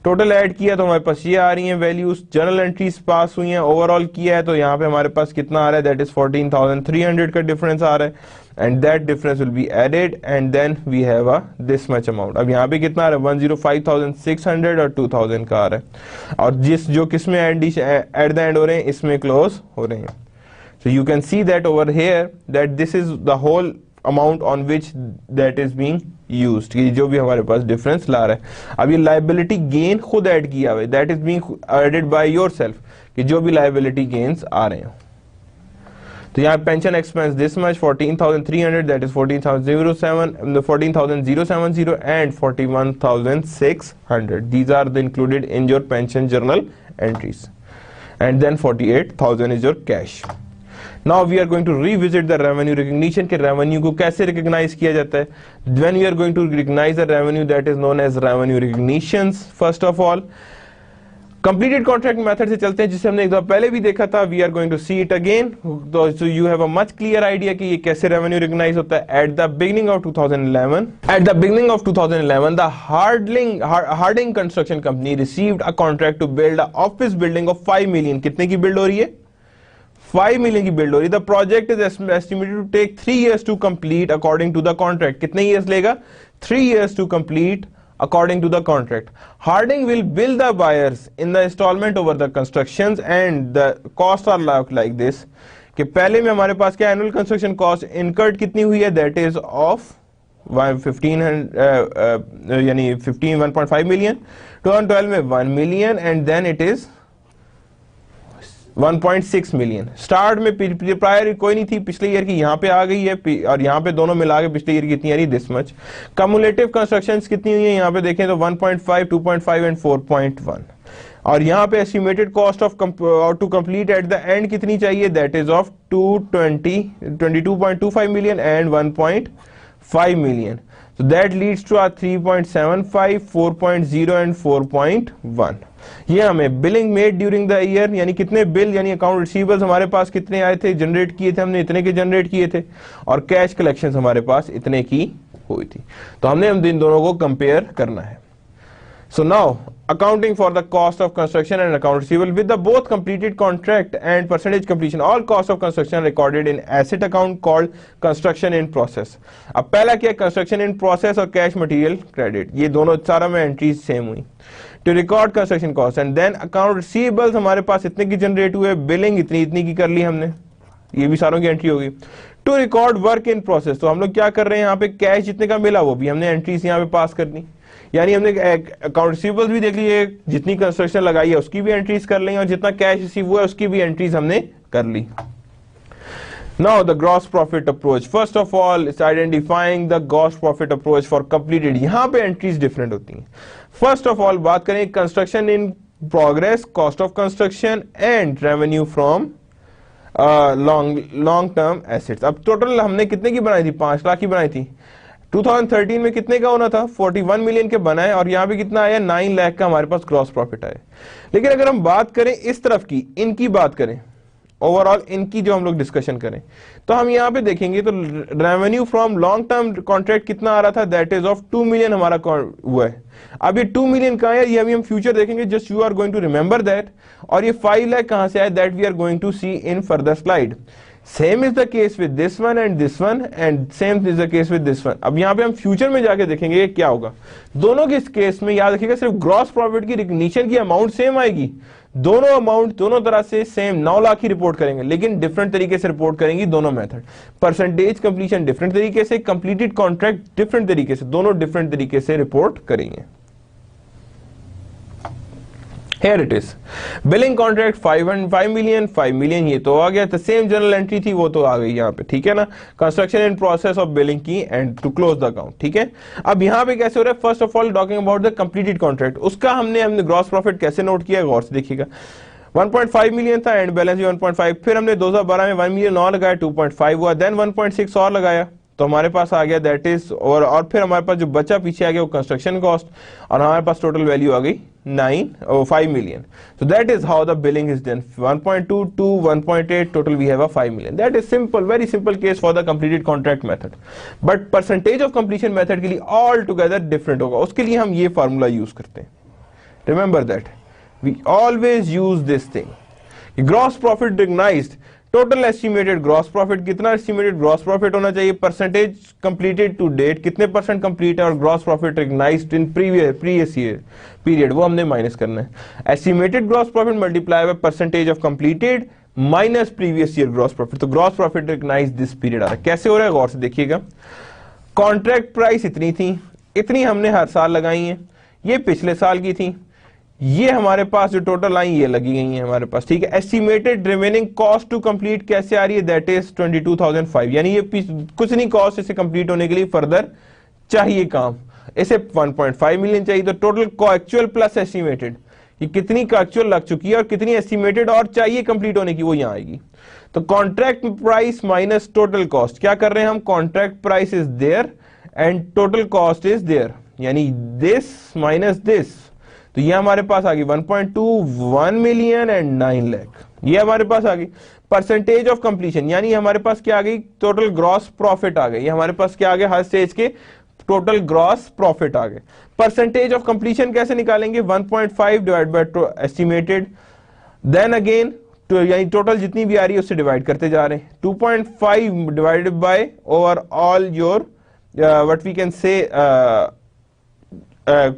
A: टोटल ऐड किया तो हमारे पास ये आ रही हैं वैल्यूज. जर्नल एंट्रीज पास हुई हैं, ओवरऑल किया है तो यहाँ पे हमारे पास कितना आ रहा है? दैट इज 14,300 का डिफरेंस आ रहा है. And that difference will be added and then we have a this much amount. अब यहाँ पे कितना आ रहा है? 105,600 और 2,000 का आ रहा है. और जो किस में एट द एंड हो रहे हैं? इसमें क्लोज हो रहे हैं. So you can see that over here that this is the whole amount on which that is being used, कि जो भी हमारे पास डिफरेंस ला रहा है. अब ये लाइबिलिटी गेन खुद ऐड किया हुआ है, that is being added by yourself, कि जो भी लाइबिलिटी गेन्स आ रहे हैं. तो यहाँ pension expense this much 14,300, that is 14,070 and 41,600. These are the included in your pension journal entries and then 48,000 is your cash. Now we are going to revisit the revenue recognition के revenue को कैसे recognize किया जाता है. When we are going to recognize the revenue that is known as revenue recognitions. First of all, completed contract method से चलते हैं जिसे हमने एक दफा पहले भी देखा था. We are going to see it again. So you have a much clear idea कि ये कैसे revenue recognize होता है. At the beginning of 2011, the Harding Construction Company received a contract to build an office building of 5 million. कितने की build हो रही है? 5 million की बिल्ड हो रही है. The project is estimated to take 3 years to complete according to the contract. कितने years लेगा? 3 years to complete according to the contract. Harding will bill the buyers in the installment over the constructions and the costs are like this. कि पहले में हमारे पास क्या annual construction cost incurred कितनी हुई है? That is of 1.5 million. 2012 में 1 million and then it is 1.6 million. Start में प्रायर कोई नहीं थी पिछले ईयर की, यहाँ पे आ गई है और यहाँ पे दोनों मिला के पिछले ईयर की कितनी आ रही? This much. कम्युलेटिव कंस्ट्रक्शंस कितनी हुई है यहाँ पे देखें तो 1.5, 2.5 एंड 4.1. और यहाँ पे estimated cost of to complete at the end कितनी चाहिए? That is of 22.25 million and 1.5 million. So that leads to our 3.75, 4.0 and 4.1. ये हमें billing made during the year, यानी कितने बिल यानी अकाउंट रिसीवेबल्स हमारे पास कितने आए थे, जनरेट किए थे हमने, इतने के जनरेट किए थे. और कैश कलेक्शंस हमारे पास इतने की हुई थी. तो हमने इन दोनों को कंपेयर करना है. So now accounting for the cost of construction and account receivable with the both completed contract and percentage completion. All costs of construction recorded in asset account called construction in process. अब पहला क्या? construction in process और cash material credit. ये दोनों सारा में entries same हुई. To record construction cost and then account receivables हमारे पास इतने की जनरेट हुए, बिलिंग इतनी की कर ली हमने, ये भी सारों की एंट्री होगी. To record work in process, तो हम लोग क्या कर रहे हैं यहाँ पे? कैश जितने का मिला वो भी हमने एंट्रीज यहाँ पे पास करनी, यानी हमने अकाउंट रिसीवेबल्स भी देख लिए, जितनी कंस्ट्रक्शन लगाई है उसकी भी एंट्रीज कर ली और जितना कैश रिसीव हुआ है उसकी भी एंट्रीज हमने कर ली. Now the gross profit approach. First of all, it's identifying the gross profit approach for completed. यहाँ पे एंट्रीज डिफरेंट होती हैं. First of all बात करें construction in progress, cost of construction and revenue from long term assets. अब total हमने कितने की बनाई थी? 5 लाख की बनाई थी. 2013 में कितने का होना था, 41 मिलियन के बना है, और यहाँ पे कितना आया, 9 लाख का हमारे पास ग्रॉस प्रॉफिट आया। लेकिन अगर हम बात करें इस तरफ की, इनकी बात करें, ओवरऑल इनकी जो हम लोग डिस्कशन करें, तो हम यहाँ पे देखेंगे तो revenue from long term contract कितना आ रहा था, दैट इज ऑफ 2 मिलियन हमारा हुआ है। अब ये 2 मिलियन कहाँ है, ये अभी हम फ्यूचर देखेंगे, just you are going to remember that. और ये 5 लाख कहाँ से आया, that we are going to see in further slide. Same is the case with this one and this one, and same is the case with this one. अब यहाँ पे हम future में जाके देखेंगे क्या होगा। दोनों के केस में याद रखिएगा, सिर्फ ग्रॉस प्रॉफिट की रिकग्निशन की अमाउंट सेम आएगी, दोनों अमाउंट दोनों तरह से सेम 9 लाख ही रिपोर्ट करेंगे, लेकिन डिफरेंट तरीके से रिपोर्ट करेंगी दोनों मेथड। परसेंटेज कंप्लीशन डिफरेंट तरीके से, कंप्लीटेड कॉन्ट्रैक्ट डिफरेंट तरीके से, दोनों डिफरेंट तरीके से रिपोर्ट करेंगे। Here it is, billing contract 5 million, 5 million ये तो आ गया, तो सेम जनरल एंट्री थी वो तो आ गई यहाँ पे, ठीक है ना। Construction in process of billing की and to close the account, ठीक है। अब यहाँ पे कैसे हो रहा है, first of all talking about the completed contract, उसका हमने ग्रॉस प्रॉफिट कैसे नोट किया, गौर से देखिएगा। 1.5 मिलियन था एंड बैलेंस भी 1.5, फिर हमने 2012 में 1 मिलियन और लगाया, 2.5 हुआ, देन 1.6 और लगाया, तो हमारे पास आ गया दैट इज, और फिर हमारे पास जो बचा पीछे आ गया वो कंस्ट्रक्शन कॉस्ट, और हमारे पास टोटल वैल्यू आ गई 5 million. So that is how the billing is done, 1.2 to 1.8, total we have a 5 million. That is simple, very simple case for the completed contract method. But percentage of completion method के लिए altogether different होगा, उसके लिए हम ये formula use करते हैं। Remember that we always use this thing, gross profit recognized, total estimated gross profit, कितना एस्टिमेटेड ग्रॉस प्रॉफिट होना चाहिए, परसेंटेज कंप्लीटेड टू डेट, कितने परसेंट कंप्लीट है, और gross profit recognized in previous year period, वो हमने माइनस करना है। Estimated gross profit multiply by percentage of completed minus previous year gross profit, तो gross profit recognized this period आ रहा है। कैसे हो रहा है, गौर से देखिएगा। कॉन्ट्रैक्ट प्राइस इतनी थी, इतनी हमने हर साल लगाई है, ये पिछले साल की थी, ये हमारे पास जो टोटल आई ये लगी गई है हमारे पास, ठीक है। Estimated remaining cost to complete कैसे आ रही है, दैट इज 22,005, यानी ये कुछ नहीं कॉस्ट इसे कंप्लीट होने के लिए फर्दर चाहिए काम, इसे 1.5 मिलियन चाहिए, तो टोटल एक्चुअल प्लस एस्टिमेटेड, ये कितनी का एक्चुअल लग चुकी है और कितनी एस्टिमेटेड और चाहिए कंप्लीट होने की, वो यहां आएगी। तो contract price minus total cost, क्या कर रहे हैं हम, contract price is there and total cost is there, यानी दिस माइनस दिस, तो ये हमारे पास आ गई 1.2, 1 मिलियन एंड 9 लाख, ये हमारे पास आ गई। परसेंटेज ऑफ कंप्लीशन, यानी हमारे पास क्या आ गई, टोटल ग्रॉस प्रॉफिट आ गई, ये हमारे पास क्या आ गया, हर स्टेज के टोटल ग्रॉस प्रॉफिट आ गए। परसेंटेज ऑफ कंप्लीशन कैसे निकालेंगे, 1.5 divide by estimated, then again यानी टोटल जितनी भी आ रही है उससे डिवाइड करते जा रहे हैं, 2.5 divided by overall your what we can say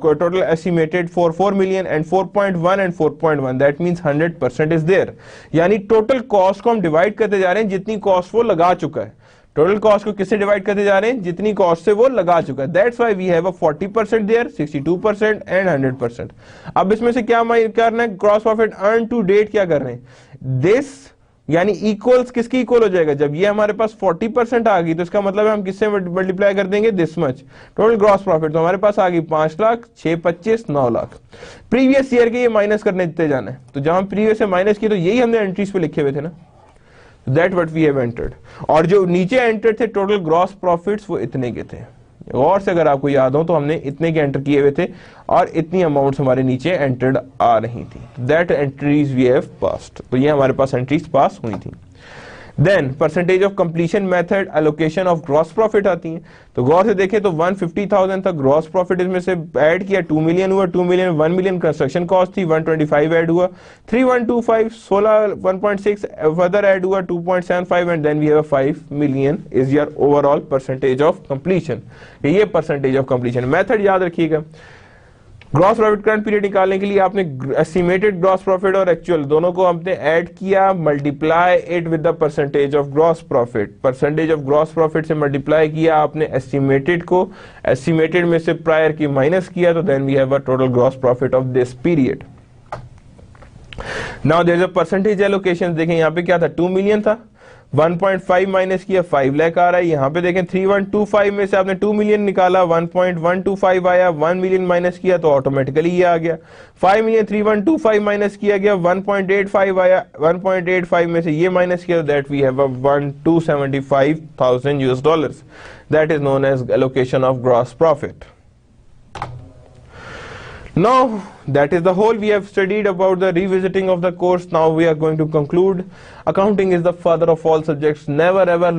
A: total estimated for 4 million and 4.1 and 4.1, that means 100% is there, यानी टोटल कॉस्ट को हम डिवाइड करते जा रहे हैं जितनी कॉस्ट वो लगा चुका है, टोटल कॉस्ट को किससे डिवाइड करते जा रहे हैं, जितनी कॉस्ट से वो लगा चुका है, that's why we have a 40% there, 62% and 100%। अब इसमें से क्या करना है, gross profit earn to date क्या कर रहे हैं, दिस यानी इक्वल्स किसकी इक्वल हो जाएगा, जब ये हमारे पास 40% आ गई तो इसका मतलब है हम किससे मल्टीप्लाई कर देंगे, this much total gross profit, तो हमारे पास आ गई 5 लाख, 6, 25, 9 लाख। प्रीवियस ईयर के ये माइनस करने देते जाना है, तो जब हम प्रीवियस से माइनस किए तो यही हमने एंट्रीज पे लिखे हुए थे ना, that what we have entered, और जो नीचे एंटर थे टोटल ग्रॉस प्रॉफिट्स वो इतने के थे, और से अगर आपको याद हो तो हमने इतने के एंटर किए हुए थे और इतनी अमाउंट्स हमारे नीचे एंटर्ड आ रही थी, that entries we have passed, तो ये हमारे पास एंट्रीज पास हुई थी। Then percentage of completion method allocation of gross profit आती है, तो गौर से देखें तो 150,000 था ग्रॉस प्रॉफिट, इसमें से ऐड किया 2 मिलियन हुआ, 2 मिलियन 1 मिलियन कंस्ट्रक्शन कॉस्ट थी, 125 ऐड हुआ, 3125 16 1.6 फर्दर ऐड हुआ 2.75 and then we have 5 million is your overall percentage of completion. ये परसेंटेज ऑफ कंप्लीशन मेथड याद रखिएगा। ग्रॉस प्रॉफिट करंट पीरियड निकालने के लिए आपने एस्टिमेटेड ग्रॉस प्रॉफिट और एक्चुअल दोनों को हमने ऐड किया, multiply it with the percentage of gross profit, percentage of gross profit से मल्टीप्लाई किया आपने एस्टिमेटेड को, एस्टिमेटेड में से प्रायर की माइनस किया, तो then we have a total gross profit of this period. Now there is a percentage allocation, देखें यहाँ पे क्या था, 2 मिलियन था, 1.5 माइनस किया 5 लाख आ रहा है। यहाँ पे देखें 3125 में से आपने 2 मिलियन निकाला, 1.125 आया, 1 मिलियन माइनस किया तो ऑटोमेटिकली ये आ गया। 5 मिलियन 3125 माइनस किया गया, 1.85 आया, 1.85 में से ये माइनस किया, that we have 275,000 US dollars. That is known as allocation of gross profit. Now that is the whole we have studied about the revisiting of the course. Now we are going to conclude. Accounting is the father of all subjects. Never ever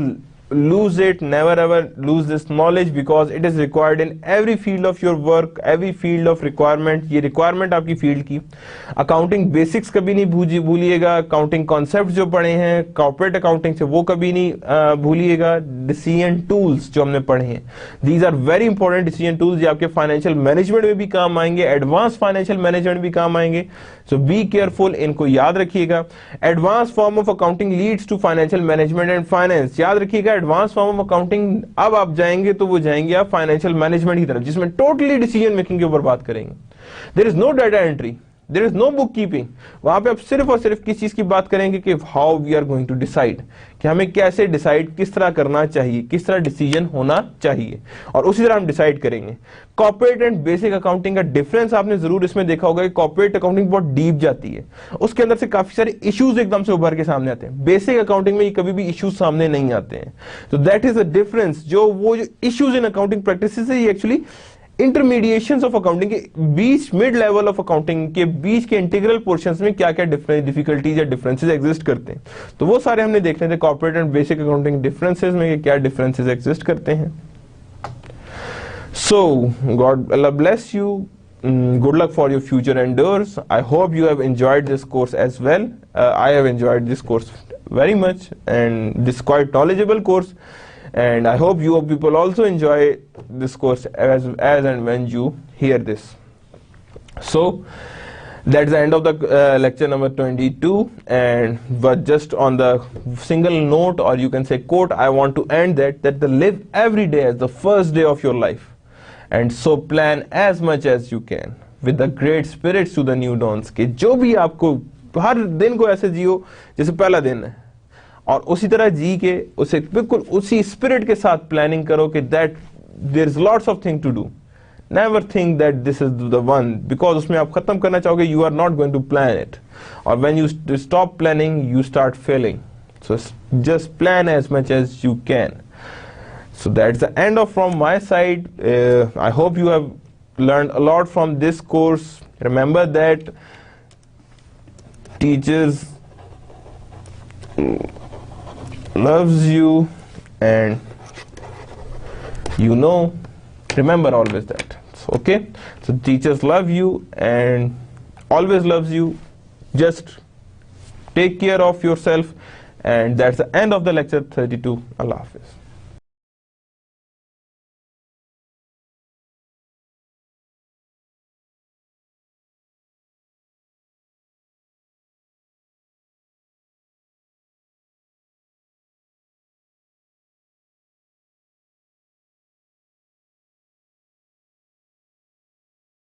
A: lose it, never ever lose this knowledge, because it is required in every field of your work, every field of requirement. ये requirement आपकी field की। Accounting basics कभी नहीं भूलिएगा। Accounting concepts जो पढ़े हैं corporate accounting से वो कभी नहीं भूलिएगा। Decision tools जो हमने पढ़े हैं, these are very important decision tools। ये आपके financial management में भी काम आएंगे, advanced financial management भी काम आएंगे। So be careful, इनको याद रखिएगा। Advanced form of accounting leads to financial management and finance। याद रखिएगा, एडवांस फॉर्म ऑफ अकाउंटिंग अब आप जाएंगे तो वो जाएंगे आप फाइनेंशियल मैनेजमेंट की तरफ, जिसमें टोटली डिसीजन मेकिंग के ऊपर बात करेंगे। There is no data entry, there is no book keeping. वहां पे आप सिर्फ और सिर्फ किस चीज की बात करेंगे कि how we are going to decide, कि हमें कैसे डिसाइड, किस तरह करना चाहिए, किस तरह डिसीजन होना चाहिए, और उसी तरह हम डिसाइड करेंगे। कॉर्पोरेट एंड बेसिक अकाउंटिंग का डिफरेंस आपने जरूर इसमें देखा होगा कि कॉर्पोरेट अकाउंटिंग बहुत डीप जाती है, उसके अंदर से काफी सारे इश्यूज एकदम से उभर के सामने आते हैं। बेसिक अकाउंटिंग में ये कभी भी इश्यूज सामने नहीं आते हैं। तो दैट इज द डिफरेंस। जो इश्यूज इन अकाउंटिंग प्रैक्टिसेस है, ये एक्चुअली इंटरमीडिएशंस ऑफ अकाउंटिंग के बीच, मिड लेवल ऑफ अकाउंटिंग के बीच के इंटीग्रल पोर्शंस में क्या क्या डिफिकल्टीज या डिफरेंसेस एग्जिस्ट करते हैं, तो वो सारे हमने देखने थे। Corporate and basic accounting differences में क्या डिफरेंसेस एग्जिस्ट करते हैं। So God Allah bless you, good luck for your future endeavors. I hope you have enjoyed this course as well. I have enjoyed this course very much, and this quite knowledgeable course, and I hope you people also enjoy this course as and when you hear this. So that's the end of the lecture number 22, and but just on the single note, or you can say quote, I want to end that the live every day as the first day of your life, and so plan as much as you can with the great spirits to the new dawns। कि जो भी आपको हर दिन को ऐसे जियो जैसे पहला दिन है, और उसी तरह जी के उसे बिल्कुल उसी स्पिरिट के साथ प्लानिंग करो कि that there is lots of thing to do. Never think that this is the one, because उसमें आप खत्म करना चाहोगे, you are not going to plan it, और when you stop planning you start failing. So just plan as much as you can. So that's the end of from my side. I hope you have learned a lot from this course. Remember that teachers loves you, and you know, remember always that. Okay, so teachers love you and always loves you. Just take care of yourself, and that's the end of the lecture 32. Allah Hafiz.